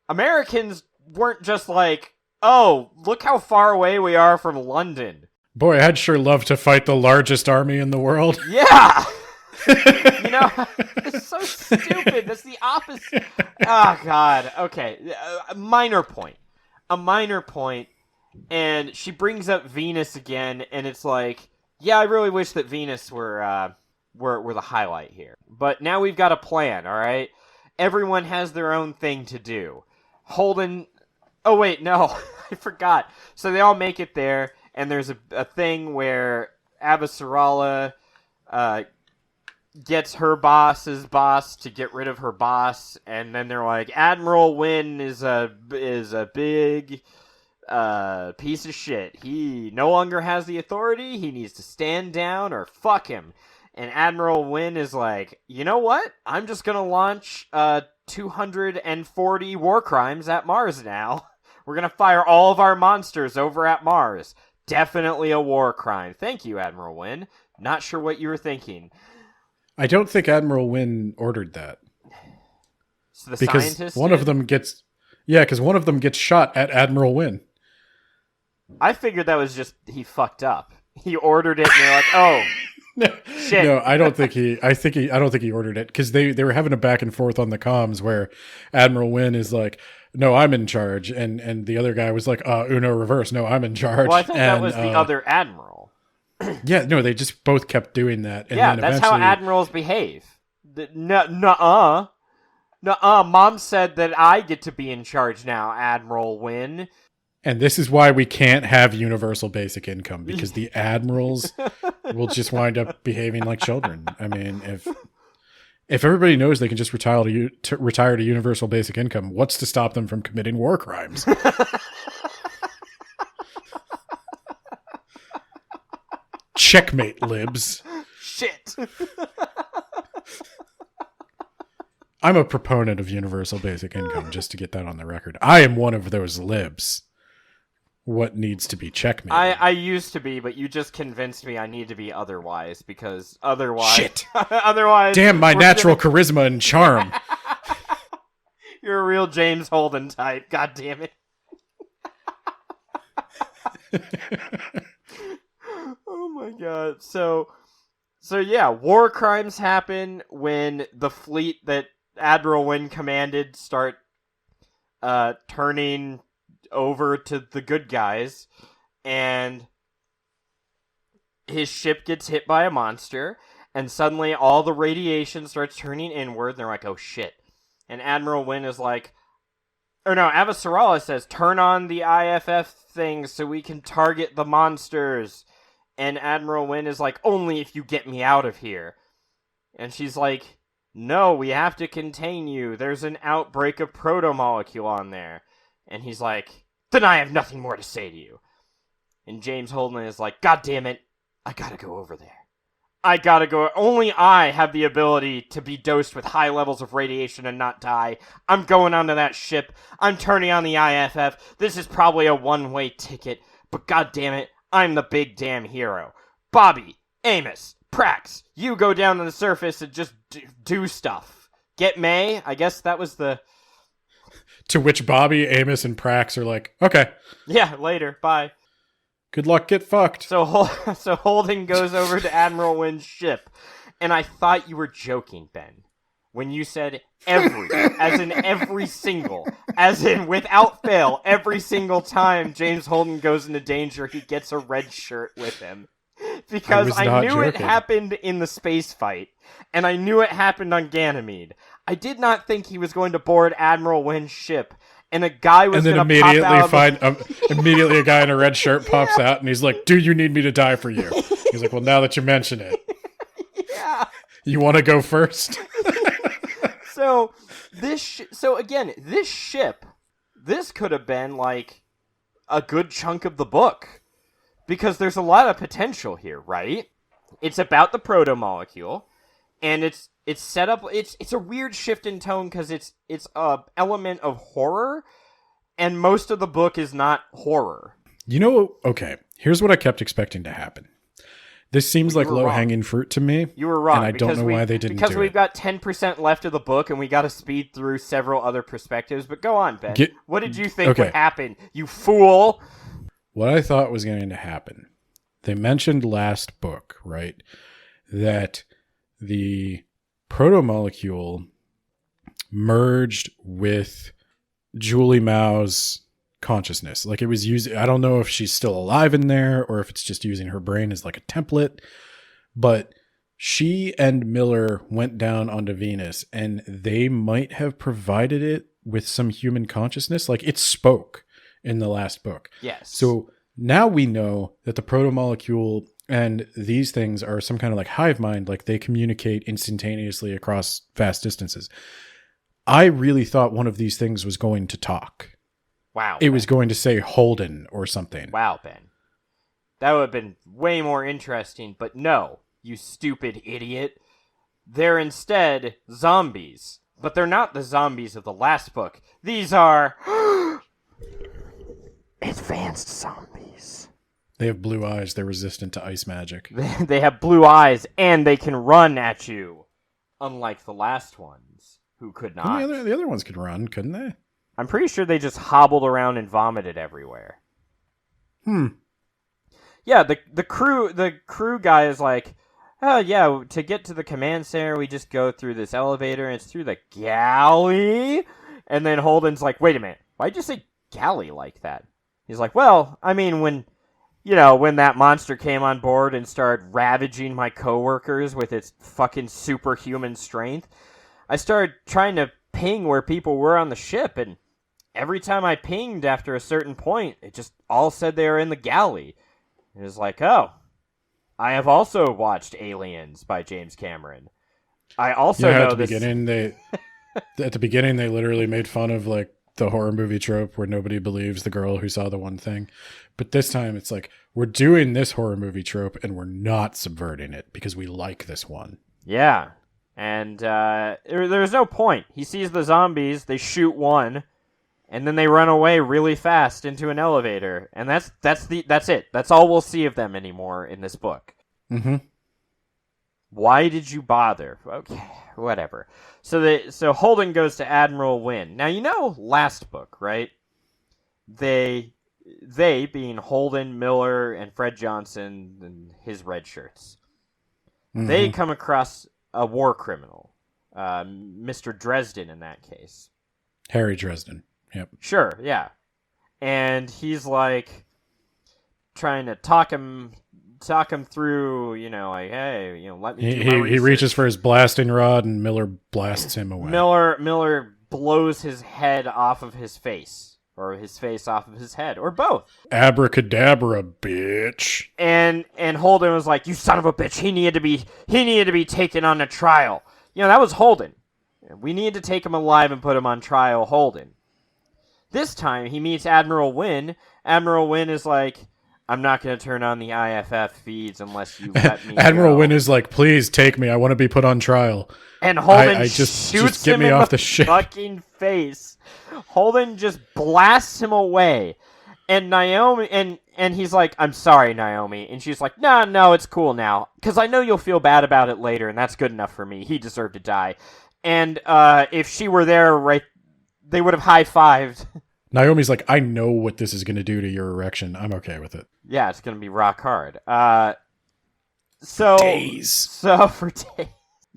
Americans weren't just like, oh, look how far away we are from London. Boy, I'd sure love to fight the largest army in the world. Yeah! You know, it's so stupid. That's the opposite. Oh, God. Okay. A minor point. And she brings up Venus again, and it's like, yeah, I really wish that Venus were the highlight here. But now we've got a plan, all right? Everyone has their own thing to do. Holden... Oh, wait, no. I forgot. So they all make it there, and there's a thing where Avasarala... gets her boss's boss to get rid of her boss, and then they're like, Admiral Wynn is a big piece of shit. He no longer has the authority. He needs to stand down or fuck him. And Admiral Wynn is like, you know what? I'm just gonna launch 240 war crimes at Mars now. We're gonna fire all of our monsters over at Mars. Definitely a war crime. Thank you, Admiral Wynn. Not sure what you were thinking. I don't think Admiral Wynn ordered that. So the because scientists one did? of them gets shot at Admiral Wynn. I figured that was just he fucked up. He ordered it, and they're like, "Oh, shit." No, I don't think he ordered it because they were having a back and forth on the comms where Admiral Wynn is like, "No, I'm in charge," and the other guy was like, "Uno reverse. No, I'm in charge." Well, I think that was the other admiral. Yeah, no, they just both kept doing that. And yeah, then that's how admirals behave. Nuh-uh. Nuh-uh. Mom said that I get to be in charge now, Admiral Wynn. And this is why we can't have universal basic income, because the admirals will just wind up behaving like children. I mean, if everybody knows they can just retire to universal basic income, what's to stop them from committing war crimes? Checkmate, libs. Shit. I'm a proponent of universal basic income, just to get that on the record. I am one of those libs. What needs to be checkmate? I used to be, but you just convinced me I need to be otherwise, because otherwise... Shit! Otherwise... Damn my natural charisma and charm. You're a real James Holden type. God damn it. Oh my god. So yeah, war crimes happen when the fleet that Admiral Wynn commanded start turning over to the good guys, and his ship gets hit by a monster, and suddenly all the radiation starts turning inward, and they're like, oh shit. And Admiral Wynn is like, or no, Avasarala says, turn on the IFF thing so we can target the monsters. And Admiral Wynn is like, only if you get me out of here. And she's like, no, we have to contain you. There's an outbreak of protomolecule on there. And he's like, then I have nothing more to say to you. And James Holden is like, God damn it, I gotta go over there. I gotta go. Only I have the ability to be dosed with high levels of radiation and not die. I'm going onto that ship. I'm turning on the IFF. This is probably a one-way ticket, but god damn it, I'm the big damn hero. Bobby, Amos, Prax, you go down to the surface and just do stuff. Get May? I guess that was the... To which Bobby, Amos, and Prax are like, okay. Yeah, later. Bye. Good luck, get fucked. So Holden goes over to Admiral Wynn's ship, and I thought you were joking, Ben, when you said every, as in every single, as in without fail, every single time James Holden goes into danger, he gets a red shirt with him. Because I knew it happened in the space fight, and I knew it happened on Ganymede. I did not think he was going to board Admiral Wynn's ship, and a guy was going to pop out immediately a guy in a red shirt pops out, and he's like, do you need me to die for you? He's like, well, now that you mention it. Yeah. You want to go first? This ship, this could have been, like, a good chunk of the book. Because there's a lot of potential here, right? It's about the protomolecule, and it's set up. It's a weird shift in tone because it's a element of horror, and most of the book is not horror. You know, okay. Here's what I kept expecting to happen. This seems like low-hanging fruit to me. You were wrong, and I don't know why they didn't. Because we've got 10% left of the book, and we got to speed through several other perspectives. But go on, Ben. What did you think would happen? You fool! What I thought was going to happen, they mentioned last book, right, that the protomolecule merged with Julie Mao's consciousness. Like it was using, I don't know if she's still alive in there or if it's just using her brain as like a template, but she and Miller went down onto Venus and they might have provided it with some human consciousness. Like it spoke in the last book. Yes. So now we know that the protomolecule and these things are some kind of like hive mind, like they communicate instantaneously across vast distances. I really thought one of these things was going to talk. Wow. It was going to say Holden or something. Wow, Ben. That would have been way more interesting, but no, you stupid idiot. They're instead zombies. But they're not the zombies of the last book. These are... advanced zombies. They have blue eyes. They're resistant to ice magic. They have blue eyes, and they can run at you. Unlike the last ones, who could not. The other ones could run, couldn't they? I'm pretty sure they just hobbled around and vomited everywhere. Yeah, the crew guy is like, oh yeah, to get to the command center, we just go through this elevator, and it's through the galley. And then Holden's like, wait a minute, why'd you say galley like that? He's like, well, I mean, when when that monster came on board and started ravaging my coworkers with its fucking superhuman strength, I started trying to ping where people were on the ship, and every time I pinged after a certain point, it just all said they were in the galley. It was like, oh, I have also watched Aliens by James Cameron. I also know this. At the beginning, they literally made fun of like the horror movie trope where nobody believes the girl who saw the one thing. But this time it's like, we're doing this horror movie trope and we're not subverting it because we like this one. Yeah. And there's no point. He sees the zombies, they shoot one, and then they run away really fast into an elevator. And that's it. That's all we'll see of them anymore in this book. Mm-hmm. Why did you bother? Okay, whatever. So Holden goes to Admiral Wynn. Now, last book, right? They being Holden, Miller, and Fred Johnson and his red shirts. Mm-hmm. They come across a war criminal, Mr. Dresden in that case. Harry Dresden, yep. Sure, yeah. And he's like trying to talk him through, like, hey, let me do my research. He reaches for his blasting rod and Miller blasts him away. Miller blows his head off of his face, or his face off of his head, or both. Abracadabra, bitch. And Holden was like, you son of a bitch, he needed to be taken on a trial. That was Holden. We needed to take him alive and put him on trial, Holden. This time he meets Admiral Wynn. Admiral Wynn is like, I'm not going to turn on the IFF feeds unless you let me Admiral go. Wynn is like, please take me. I want to be put on trial. And Holden just shoots get him me in off the ship. fucking face. Holden just blasts him away. And Naomi, and he's like, I'm sorry, Naomi. And she's like, no, it's cool now. Because I know you'll feel bad about it later, and that's good enough for me. He deserved to die. And if she were there, right, they would have high-fived. Naomi's like, I know what this is going to do to your erection. I'm okay with it. Yeah, it's going to be rock hard. For days.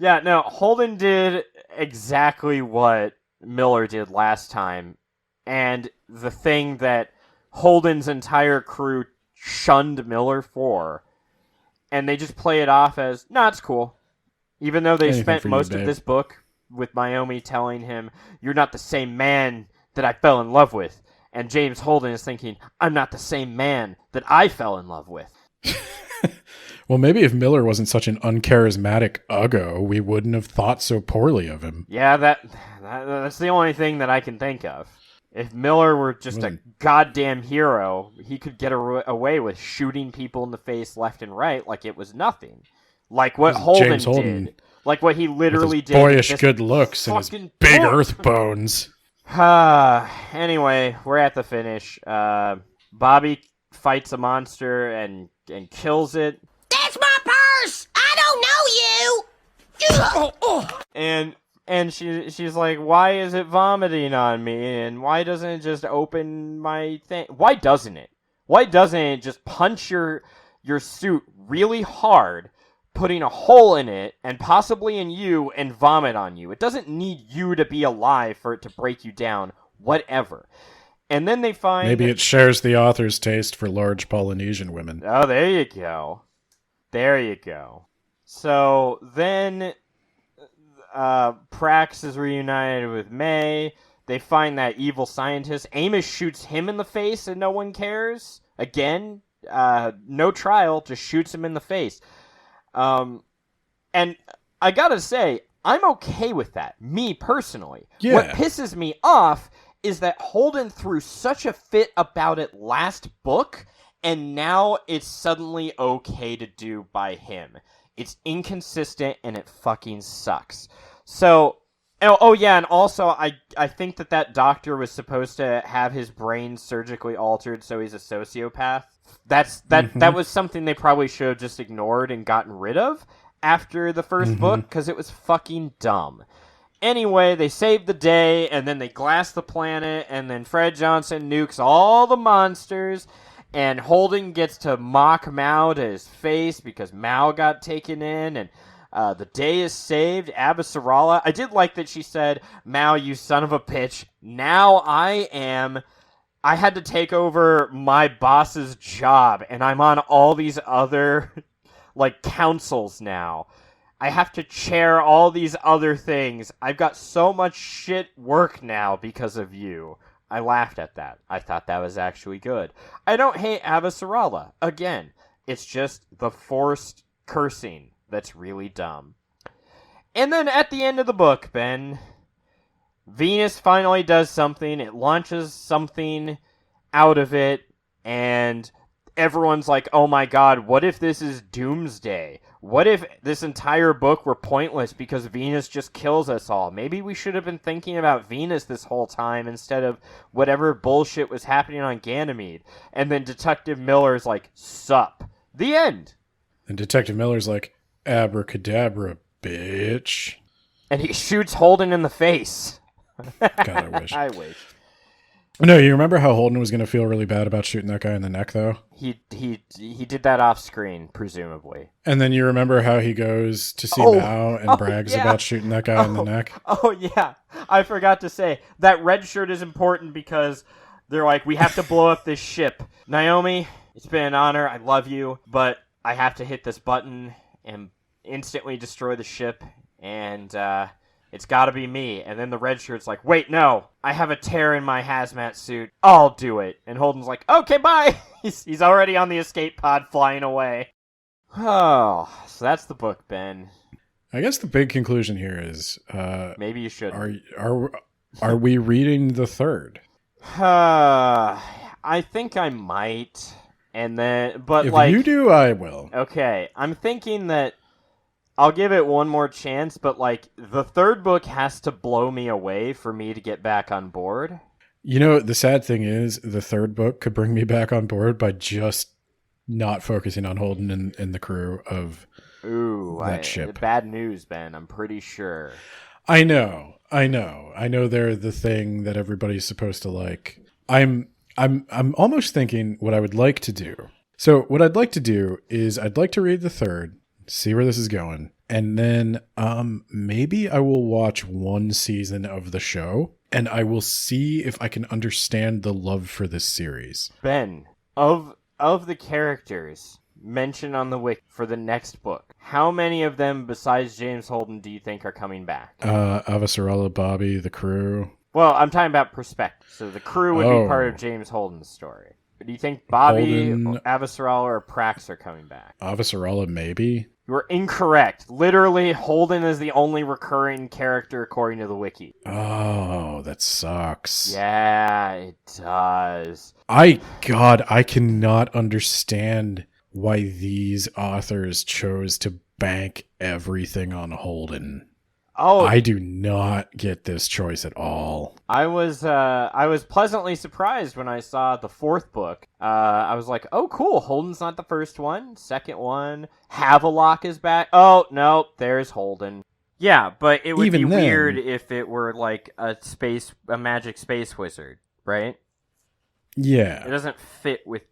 Yeah, no, Holden did exactly what Miller did last time. And the thing that Holden's entire crew shunned Miller for. And they just play it off as, it's cool. Even though they spent most of this book with Naomi telling him, you're not the same man that I fell in love with. And James Holden is thinking, I'm not the same man that I fell in love with. Well, maybe if Miller wasn't such an uncharismatic uggo, we wouldn't have thought so poorly of him. Yeah, that's the only thing that I can think of. If Miller were just a goddamn hero, he could get away with shooting people in the face left and right like it was nothing. Like what Holden did. Like what he literally did. Boyish good looks and his big earth bones. Anyway, we're at the finish. Bobby fights a monster and kills it. That's my purse! I don't know you! And she's like, why is it vomiting on me? And why doesn't it just open my thing? Why doesn't it? Why doesn't it just punch your suit really hard, putting a hole in it, and possibly in you, and vomit on you? It doesn't need you to be alive for it to break you down. Whatever. And then they find... Maybe it shares the author's taste for large Polynesian women. Oh, there you go. There you go. So then Prax is reunited with May. They find that evil scientist. Amos shoots him in the face and no one cares. Again, no trial, just shoots him in the face. And I gotta say, I'm okay with that, me personally. Yeah. What pisses me off is that Holden threw such a fit about it last book, and now it's suddenly okay to do by him. It's inconsistent, and it fucking sucks. So, oh yeah, and also, I think that doctor was supposed to have his brain surgically altered, so he's a sociopath. That was something they probably should have just ignored and gotten rid of after the first book, because it was fucking dumb. Anyway, they save the day, and then they glass the planet, and then Fred Johnson nukes all the monsters, and Holden gets to mock Mao to his face because Mao got taken in, and the day is saved. I did like that she said, Mao, you son of a bitch, now I am I had to take over my boss's job, and I'm on all these other, like, councils now. I have to chair all these other things. I've got so much shit work now because of you. I laughed at that. I thought that was actually good. I don't hate Avasarala. Again, it's just the forced cursing that's really dumb. And then at the end of the book, Ben, Venus finally does something. It launches something out of it, and everyone's like, oh my god, what if this is Doomsday? What if this entire book were pointless because Venus just kills us all? Maybe we should have been thinking about Venus this whole time instead of whatever bullshit was happening on Ganymede. And then Detective Miller's like, sup. The end. And Detective Miller's like, abracadabra, bitch. And he shoots Holden in the face. God, I wish. I wish. No, you remember how Holden was going to feel really bad about shooting that guy in the neck, though? He did that off screen, presumably. And then you remember how he goes to see Mao and brags about shooting that guy in the neck? Oh, yeah. I forgot to say, that red shirt is important because they're like, we have to blow up this ship. Naomi, it's been an honor. I love you, but I have to hit this button and instantly destroy the ship, and it's gotta be me. And then the red shirt's like, wait, no, I have a tear in my hazmat suit. I'll do it. And Holden's like, okay, bye. He's already on the escape pod flying away. Oh, so that's the book, Ben. I guess the big conclusion here is... maybe you should. Are we reading the third? I think I might. And then, but if like... you do, I will. Okay, I'm thinking that I'll give it one more chance, but, like, the third book has to blow me away for me to get back on board. You know, the sad thing is, the third book could bring me back on board by just not focusing on Holden and the crew of that ship. Bad news, Ben, I'm pretty sure. I know they're the thing that everybody's supposed to like. I'm almost thinking what I would like to do. So what I'd like to do is I'd like to read the third, see where this is going, and then maybe I will watch one season of the show, and I will see if I can understand the love for this series. Ben, of the characters mentioned on the wiki for the next book, how many of them besides James Holden do you think are coming back? Avasarala, Bobby, the crew. Well, I'm talking about perspective. So the crew would be part of James Holden's story. Do you think Bobby, Avasarala, or Prax are coming back? Avasarala, maybe. You are incorrect. Literally, Holden is the only recurring character according to the wiki. Oh, that sucks. Yeah, it does. I cannot understand why these authors chose to bank everything on Holden. Oh, I do not get this choice at all. I was pleasantly surprised when I saw the fourth book. I was like, oh, cool. Holden's not the first one. Second one. Havelock is back. Oh, no, there's Holden. Yeah, but it would Even be then, weird if it were like a magic space wizard, right? Yeah. It doesn't fit with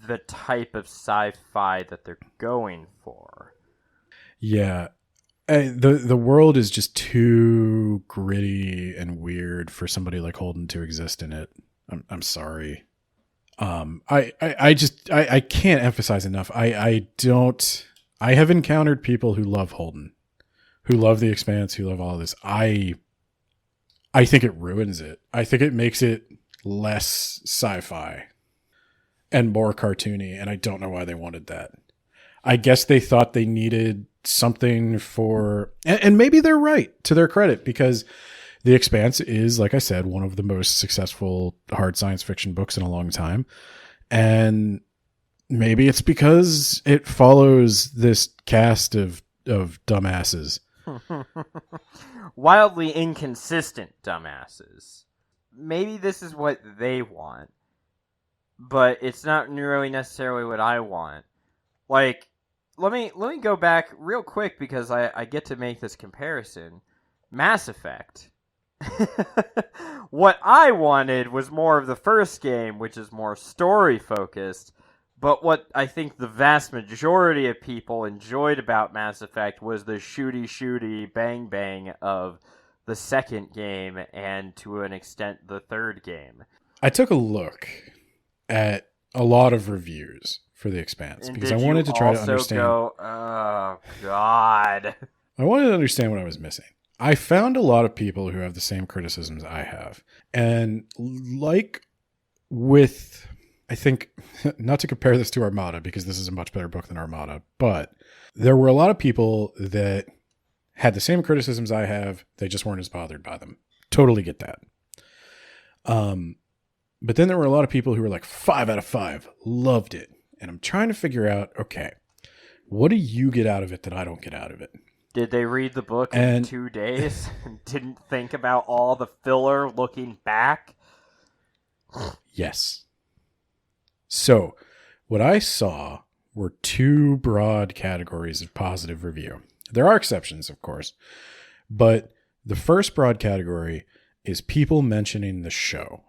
the type of sci-fi that they're going for. Yeah. The world is just too gritty and weird for somebody like Holden to exist in it. I'm sorry. I can't emphasize enough. I have encountered people who love Holden, who love the Expanse, who love all this. I think it ruins it. I think it makes it less sci-fi and more cartoony, and I don't know why they wanted that. I guess they thought they needed something for, and maybe they're right, to their credit, because The Expanse is, like I said, one of the most successful hard science fiction books in a long time. And maybe it's because it follows this cast of dumbasses. Wildly inconsistent dumbasses. Maybe this is what they want, but it's not really necessarily what I want. Like, let me go back real quick because I get to make this comparison. Mass Effect. What I wanted was more of the first game, which is more story focused, but what I think the vast majority of people enjoyed about Mass Effect was the shooty bang bang of the second game and to an extent the third game. I took a look at a lot of reviews for The Expanse And because did I wanted you to try to also understand. Oh God! I wanted to understand what I was missing. I found a lot of people who have the same criticisms I have, and like with, I think, not to compare this to Armada because this is a much better book than Armada, but there were a lot of people that had the same criticisms I have. They just weren't as bothered by them. Totally get that. But then there were a lot of people who were like 5 out of 5, loved it. And I'm trying to figure out, okay, what do you get out of it that I don't get out of it? Did they read the book in 2 days and didn't think about all the filler looking back? Yes. So what I saw were 2 broad categories of positive review. There are exceptions, of course, but the first broad category is people mentioning the show.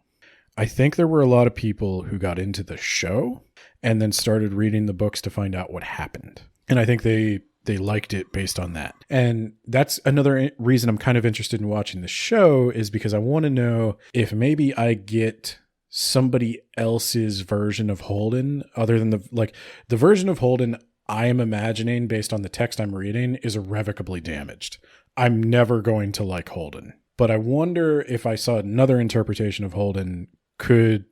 I think there were a lot of people who got into the show and then started reading the books to find out what happened. And I think they liked it based on that. And that's another reason I'm kind of interested in watching the show, is because I want to know if maybe I get somebody else's version of Holden other than the version of Holden I am imagining based on the text I'm reading is irrevocably damaged. I'm never going to like Holden. But I wonder if I saw another interpretation of Holden, could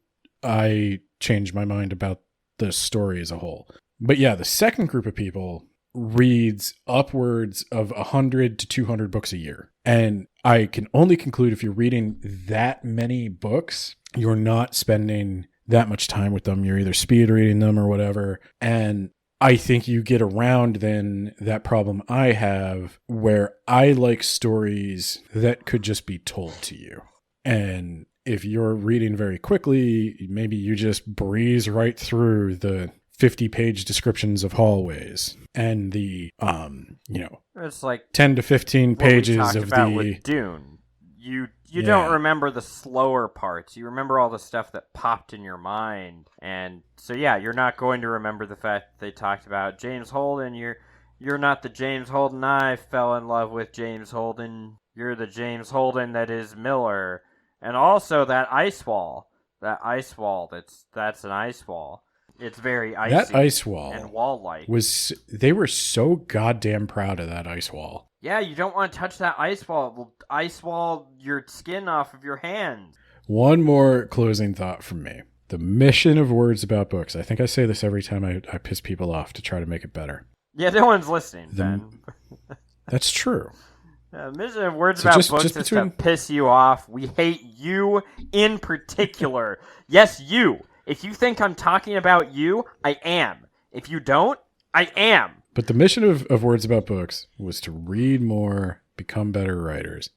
I change my mind about the story as a whole? But yeah, the second group of people reads upwards of 100 to 200 books a year. And I can only conclude if you're reading that many books, you're not spending that much time with them. You're either speed reading them or whatever. And I think you get around then that problem I have where I like stories that could just be told to you. And if you're reading very quickly, maybe you just breeze right through the 50-page descriptions of hallways and the, It's like 10 to 15 pages of the... with Dune. You don't remember the slower parts. You remember all the stuff that popped in your mind. And so, yeah, you're not going to remember the fact that they talked about James Holden. You're not the James Holden I fell in love with James Holden. You're the James Holden that is Miller. And also that ice wall. That's an ice wall. It's very icy. That ice wall and wall-like. They were so goddamn proud of that ice wall. Yeah, you don't want to touch that ice wall. It will ice wall your skin off of your hands. One more closing thought from me. The mission of Words About Books. I think I say this every time I piss people off to try to make it better. Yeah, no one's listening, Ben. That's true. The mission of Words About Books is to piss you off. We hate you in particular. Yes, you. If you think I'm talking about you, I am. If you don't, I am. But the mission of Words About Books was to read more, become better writers.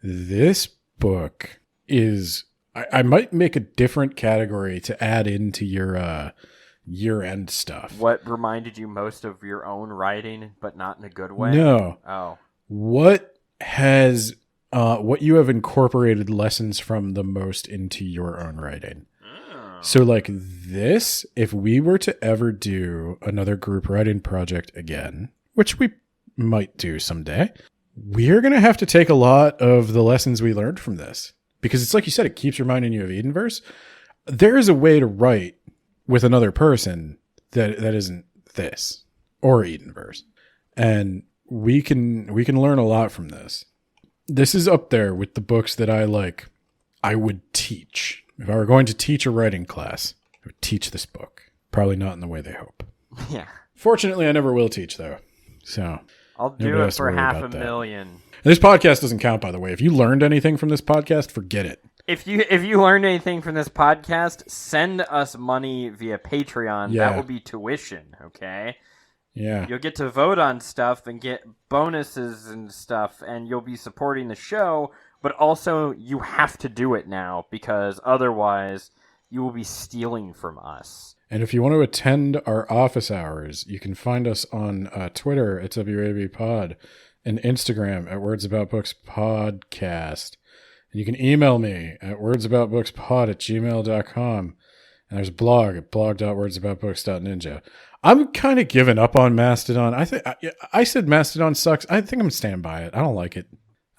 This book is... I might make a different category to add into your year-end stuff. What reminded you most of your own writing, but not in a good way? No. Oh. What you have incorporated lessons from the most into your own writing? So like this, if we were to ever do another group writing project again, which we might do someday, we're going to have to take a lot of the lessons we learned from this. Because it's like you said, it keeps reminding you of Edenverse. There is a way to write with another person that isn't this or Edenverse. And we can learn a lot from this. This is up there with the books that I would teach. If I were going to teach a writing class, I would teach this book. Probably not in the way they hope. Yeah. Fortunately, I never will teach, though. So I'll do it for $500,000. And this podcast doesn't count, by the way. If you learned anything from this podcast, forget it. If you learned anything from this podcast, send us money via Patreon. Yeah. That will be tuition, okay? Yeah. You'll get to vote on stuff and get bonuses and stuff, and you'll be supporting the show, but also you have to do it now, because otherwise you will be stealing from us. And if you want to attend our office hours, you can find us on Twitter at WABpod and Instagram at Words About Books Podcast. And you can email me at wordsaboutbookspod@gmail.com. And there's a blog at blog.wordsaboutbooks.ninja. I'm kind of giving up on Mastodon. I said Mastodon sucks. I think I'm going to stand by it. I don't like it.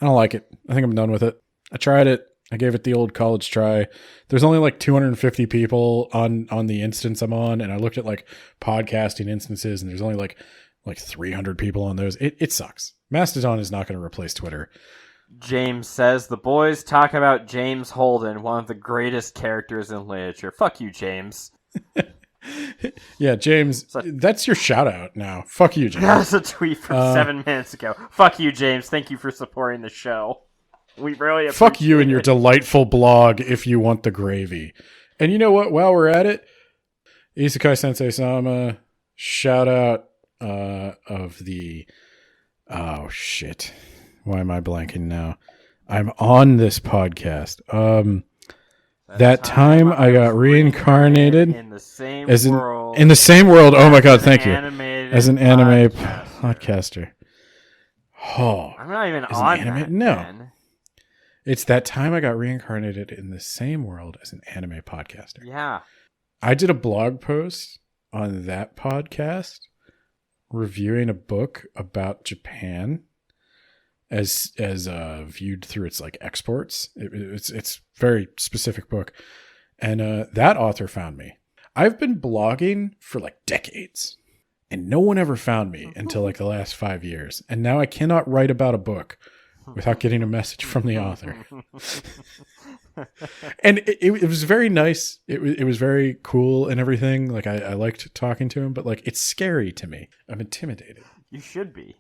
I think I'm done with it. I tried it. I gave it the old college try. There's only like 250 people on the instance I'm on, and I looked at like podcasting instances, and there's only like 300 people on those. It sucks. Mastodon is not going to replace Twitter. James says, the boys talk about James Holden, one of the greatest characters in literature. Fuck you, James. Yeah, James, that's your shout out now. Fuck you, James. That was a tweet from 7 minutes ago. Fuck you, James. Thank you for supporting the show. We really appreciate Fuck you and your it. delightful blog if you want the gravy. And you know what? While we're at it, Isekai Sensei Sama, shout out of the... Oh, shit. Why am I blanking now? I'm on this podcast. That time I got reincarnated in the same world. In the same world. Oh my god, thank you. As an anime podcaster. Oh, I'm not even as on an anime? that, No. man. It's that time I got reincarnated in the same world as an anime podcaster. Yeah. I did a blog post on that podcast reviewing a book about Japan as viewed through its like exports. It's very specific book. And that author found me. I've been blogging for like decades, and no one ever found me until like the last 5 years. And now I cannot write about a book without getting a message from the author. And it was very nice. It was very cool and everything. Like I liked talking to him, but like it's scary to me. I'm intimidated. You should be.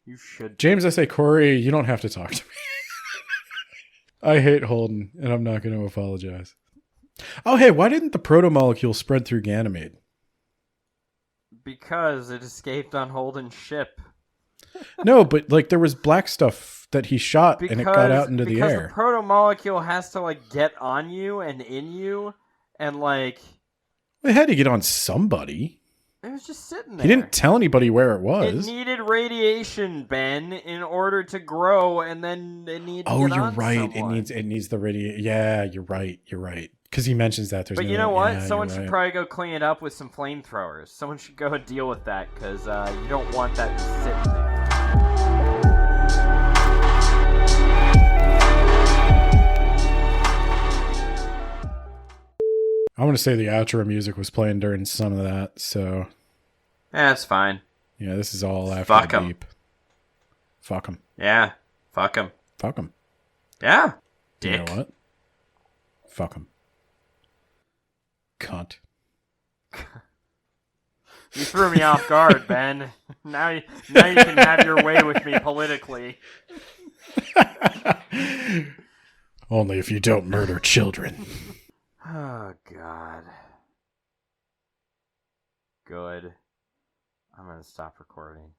You should. James, I say, Corey, you don't have to talk to me. I hate Holden, and I'm not going to apologize. Oh, hey, why didn't the proto-molecule spread through Ganymede? Because it escaped on Holden's ship. No, but like there was black stuff that he shot, and it got out into the air. Because the proto-molecule has to like get on you and in you, and like... It had to get on somebody. It was just sitting there. He didn't tell anybody where it was. It needed radiation, Ben, in order to grow, and then it needed to get you're on right. someone. It needs the radiation. Yeah, you're right. Because he mentions that. But you know what? Someone should probably go clean it up with some flamethrowers. Someone should go and deal with that, because you don't want that sitting there. I want to say the outro music was playing during some of that, so... That's fine. Yeah, this is all after Fuck the 'em. beep. Fuck him. Yeah. Fuck him. Fuck him. Yeah. You Dick. know what? Fuck him. Cunt. You threw me off guard, Ben. Now you can have your way with me politically. Only if you don't murder children. Oh, God. Good. I'm going to stop recording.